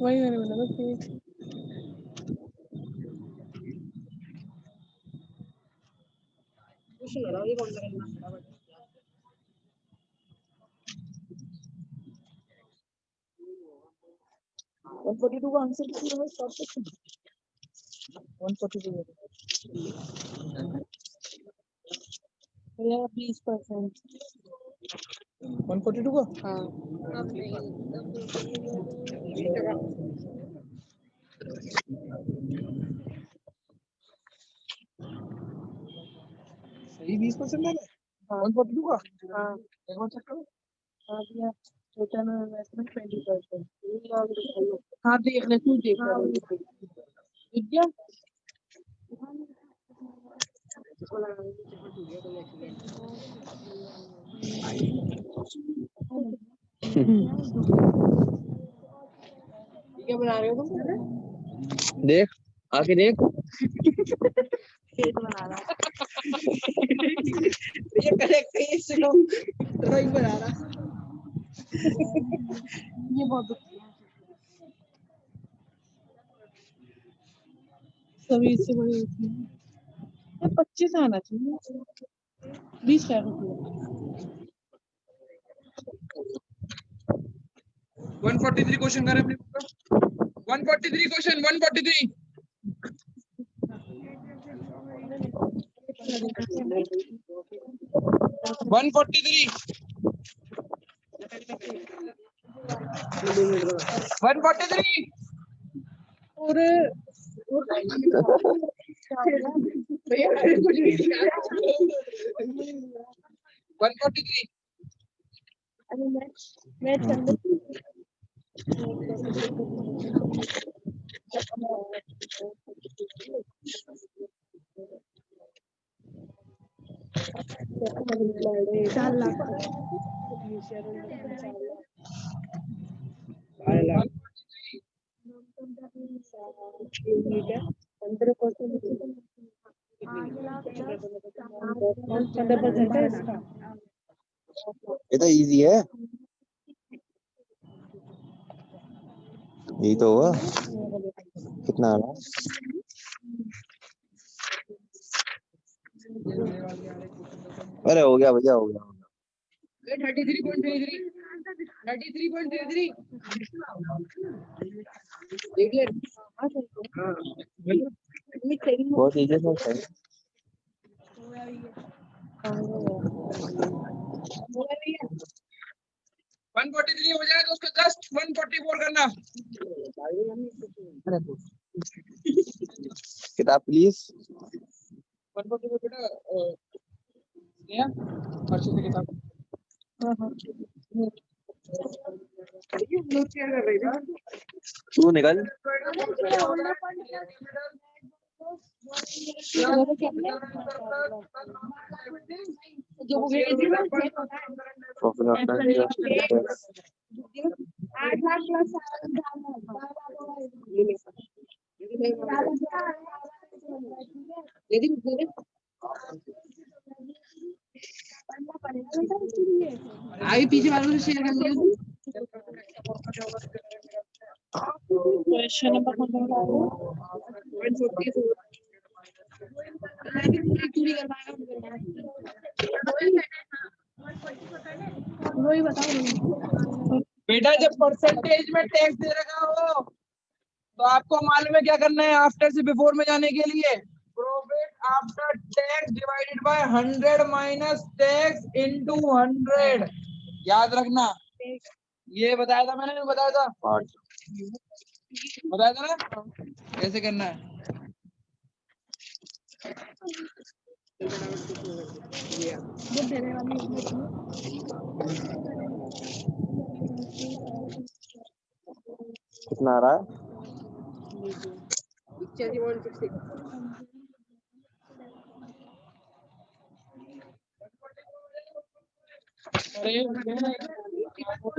वही मैंने बोला था कि 142 का आंसर कितना है, 142 20%। 142 का, हाँ सही 20% है, 142 का, हाँ एक बार चेक करो। हाँ भैया, रिटर्न ऑन इन्वेस्टमेंट 20%। हाँ देख ले, तू देख ले, ठीक है। क्या बना रहे हो तुम? देख आके देख। केक बना रहा ये करेक्ट है, इससे ड्राइंग बना रहा। ये बहुत सभी इससे बड़ी होती है। 25 आना चाहिए, 20 का रुपया। 143 क्वेश्चन कर अपने 143 क्वेश्चन, 143 143 143 और भैया कुछ नहीं दिखा रहा। 143 मैं चंद ये तो इजी है, यही तो हुआ। कितना आ रहा है? अरे हो गया भैया, हो गया 33.33 33.33 देख ले। बहुत इजी है सर। 143 हो जाए तो उसका जस्ट 144 करना। किताब प्लीज। 144 बेटा स्नेहा अच्छे से किताब। तू निकल। जो profit after interest tax 8 lakh plus आई पीछे वालों से शेयर कर लिया क्वेश्चन नंबर वही बताओ बेटा जब परसेंटेज में टैक्स दे रखा हो तो आपको मालूम है क्या करना है आफ्टर से बिफोर में जाने के लिए profit after tax divided by 100 minus tax into 100 याद रखना ये बताया था मैंने बताया था ना कैसे करना है कितना आ रहा है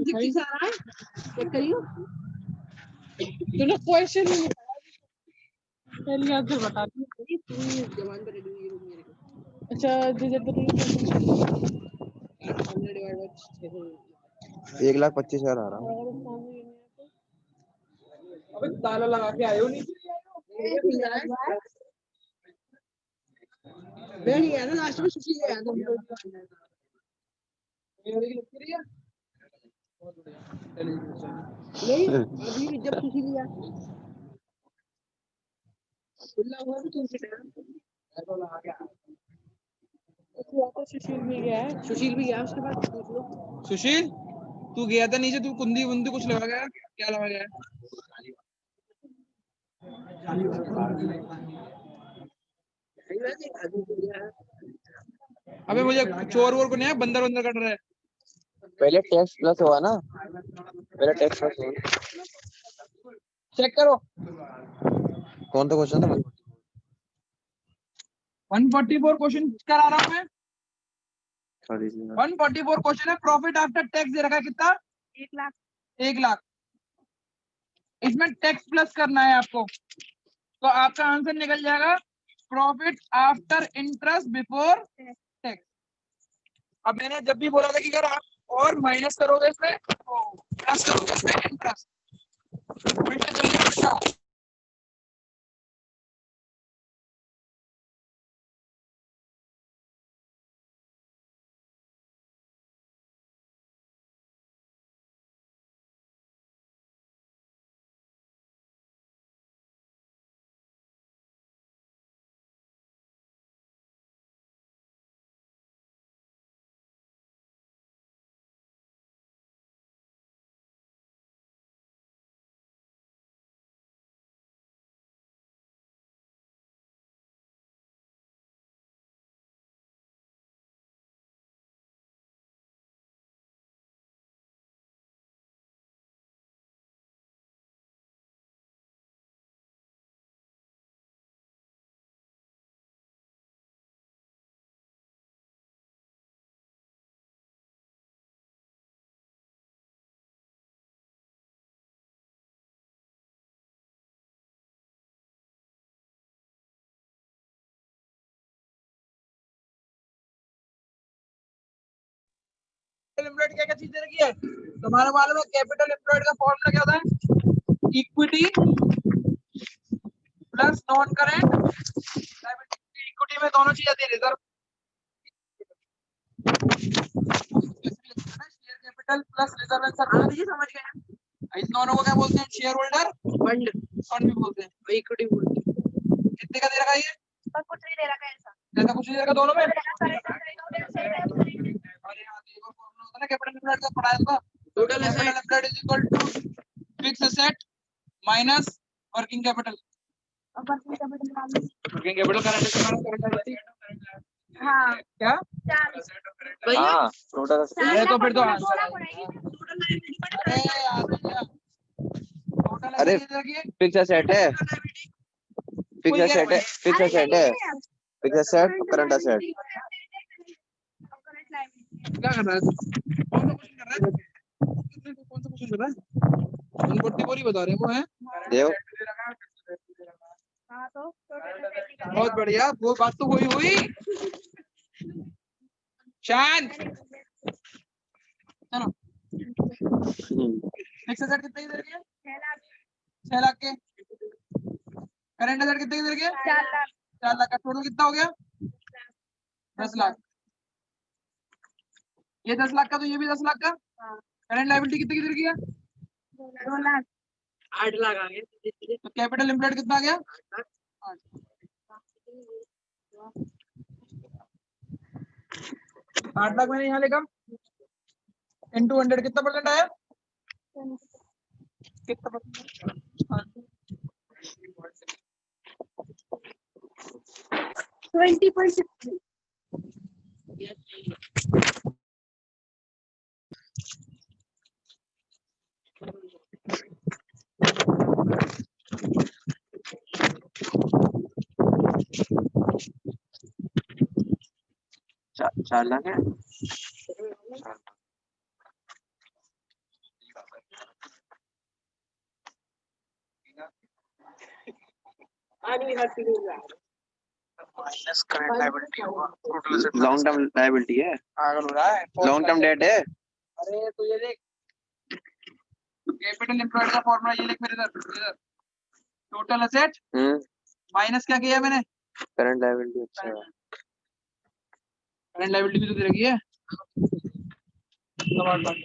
166 आ रहा है चेक करियो तूने क्वेश्चन ही नहीं पहले याद से बता दी जवान पे रेडी हुई मेरे को अच्छा जब 1,25,000 आ रहा है अबे ताला लगा के आए हो नीचे मैं नहीं आया था लास्ट में सुशील आया था नहीं अभी जब सुशील आया खुला हुआ भी तुमसे सुशील भी गया उसके बाद पूछ लो सुशील तू गया था नीचे तू कुंदी वुंदी कुछ लगा गया क्या लगा गया अबे मुझे चोर वोर को नहीं है बंदर वंदर कट रहा है पहले टैक्स प्लस हुआ ना पहले टैक्स प्लस हुआ चेक करो कौन सा क्वेश्चन था 144 क्वेश्चन करा रहा हूं मैं 144 144 क्वेश्चन है प्रॉफिट आफ्टर टैक्स दे रखा है कितना 1 लाख इसमें टैक्स प्लस करना है आपको तो आपका आंसर निकल जाएगा profit after interest before tax अब मैंने जब भी बोला था कि अगर आप और माइनस करोगे इसमें प्लस करोगे इसमें इंटरेस्ट उल्टा चलेगा उल्टा एम्प्लॉयड क्या क्या चीज दे रखी है तुम्हारा मालूम है कैपिटल एम्प्लॉयड का फॉर्मूला क्या होता है equity plus non current equity में दोनों चीजें दे reserve share capital plus reserve and surplus ये समझ गए इन दोनों को क्या बोलते हैं शेयर होल्डर फंड भी बोलते हैं इक्विटी बोलते हैं कितने का दे रखा है ये पर कुछ नहीं दे रखा है ऐसा जैसा कुछ नहीं दे रखा दोनों में अरे अरे हाँ देखो फॉर्मूला होता है ना कैपिटल एम्प्लॉयड का पढ़ाया था total asset is equal to fixed asset minus working capital working current asset हाँ क्या 4 हाँ टोटल ये तो फिर तो बोला पड़ेगी अरे यार भैया टोटल अरे फिक्स एसेट है फिक्स एसेट है फिक्स एसेट है फिक्स एसेट करंट एसेट क्या कर रहा है तू? कौन सा क्वेश्चन कर रहा है? कौन सा क्वेश्चन कर रहा है? 144 ही बता रहे हैं वो है। देव हाँ तो टोटल असेट निकाल बहुत बढ़िया, वो बात तो वही हुई। शांत। चलो फिक्स एसेट कितने की दे रही है? 6 लाख के। करंट एसेट कितने की दे रही है? 4 लाख 4 लाख का। टोटल कितना हो गया? 10 लाख। ये 10 लाख का, तो ये भी 10 लाख का। करंट लायबिलिटी कितने की दे रही है? 2 लाख 8 लाख आ गए। तो कैपिटल एम्प्लॉयड कितना आ गया? 8। 8 लाख मैंने यहाँ लिखा इनटू 100 कितना परसेंट आया? कितना परसेंट? 20.6 4 लाख है। माइनस करंट लायबिलिटी होगा total asset. Long term liability है, पागल हो रहा है। लॉन्ग टर्म डेट है। अरे तो ये देख, कैपिटल एम्प्लॉयड का फॉर्मूला ये लिख मेरे इधर। टोटल एसेट माइनस क्या किया मैंने? Current liability. अच्छा करंट लायबिलिटी भी तो दे रखी है। सवाल बात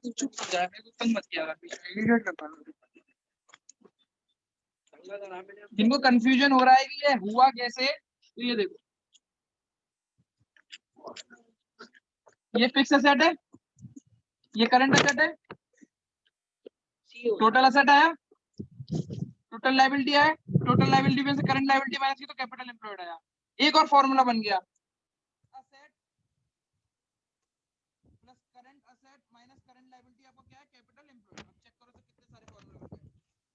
तू चुप हो जा, मेरे को तंग मत किया कर। इडियट करता है। जिनको कंफ्यूजन हो रहा है कि ये हुआ कैसे, तो ये देखो, ये फिक्स एसेट है, ये करंट एसेट है, टोटल एसेट आया, टोटल लायबिलिटी आया, टोटल लायबिलिटी में से करंट लायबिलिटी माइनस की तो कैपिटल एम्प्लॉयड आया। एक और फॉर्मूला बन गया, asset plus current asset minus current liability आपको क्या है? Capital employed. अब चेक करो तो कितने सारे फॉर्मूले बन गए।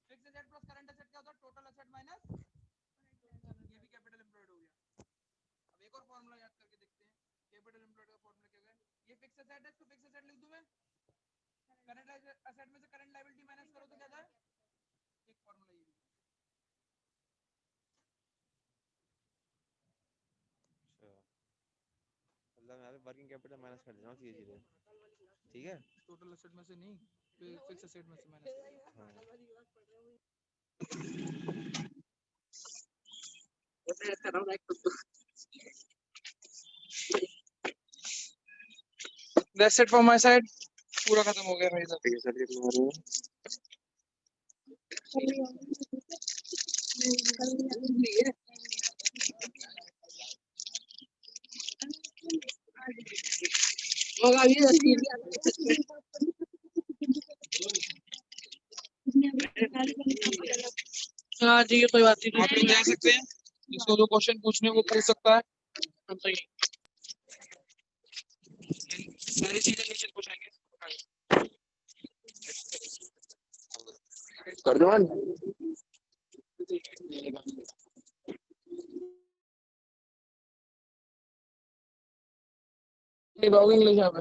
Fix asset plus current asset क्या होता है? टोटल एसेट माइनस, ये भी कैपिटल एम्प्लॉयड हो गया। अब एक और फॉर्मूला याद करके देखते हैं, कैपिटल एम्प्लॉयड का फॉर्मूला क्या है? ये फिक्स एसेट है, तो फिक्स एसेट लिख दूं मैं, करंट एसेट में से करंट लायबिलिटी माइनस करो तो क्या जाए? एक फॉर्मूला ये भी। मतलब यहाँ पे वर्किंग कैपिटल माइनस कर देना धीरे-धीरे, ठीक है? टोटल एसेट में से नहीं, फिक्स एसेट में से minus. That's it from my side. पूरा खत्म हो गया मेरी तरफ। ठीक है सर, कितना हो रहा है? हाँ ठीक है, कोई बात नहीं। आप लोग जा सकते हैं, जिसको जो क्वेश्चन पूछने वो पूछ सकता है। सारी चीजें नीचे पूछेंगे। कर दो मान। इंग्लिश यहाँ पे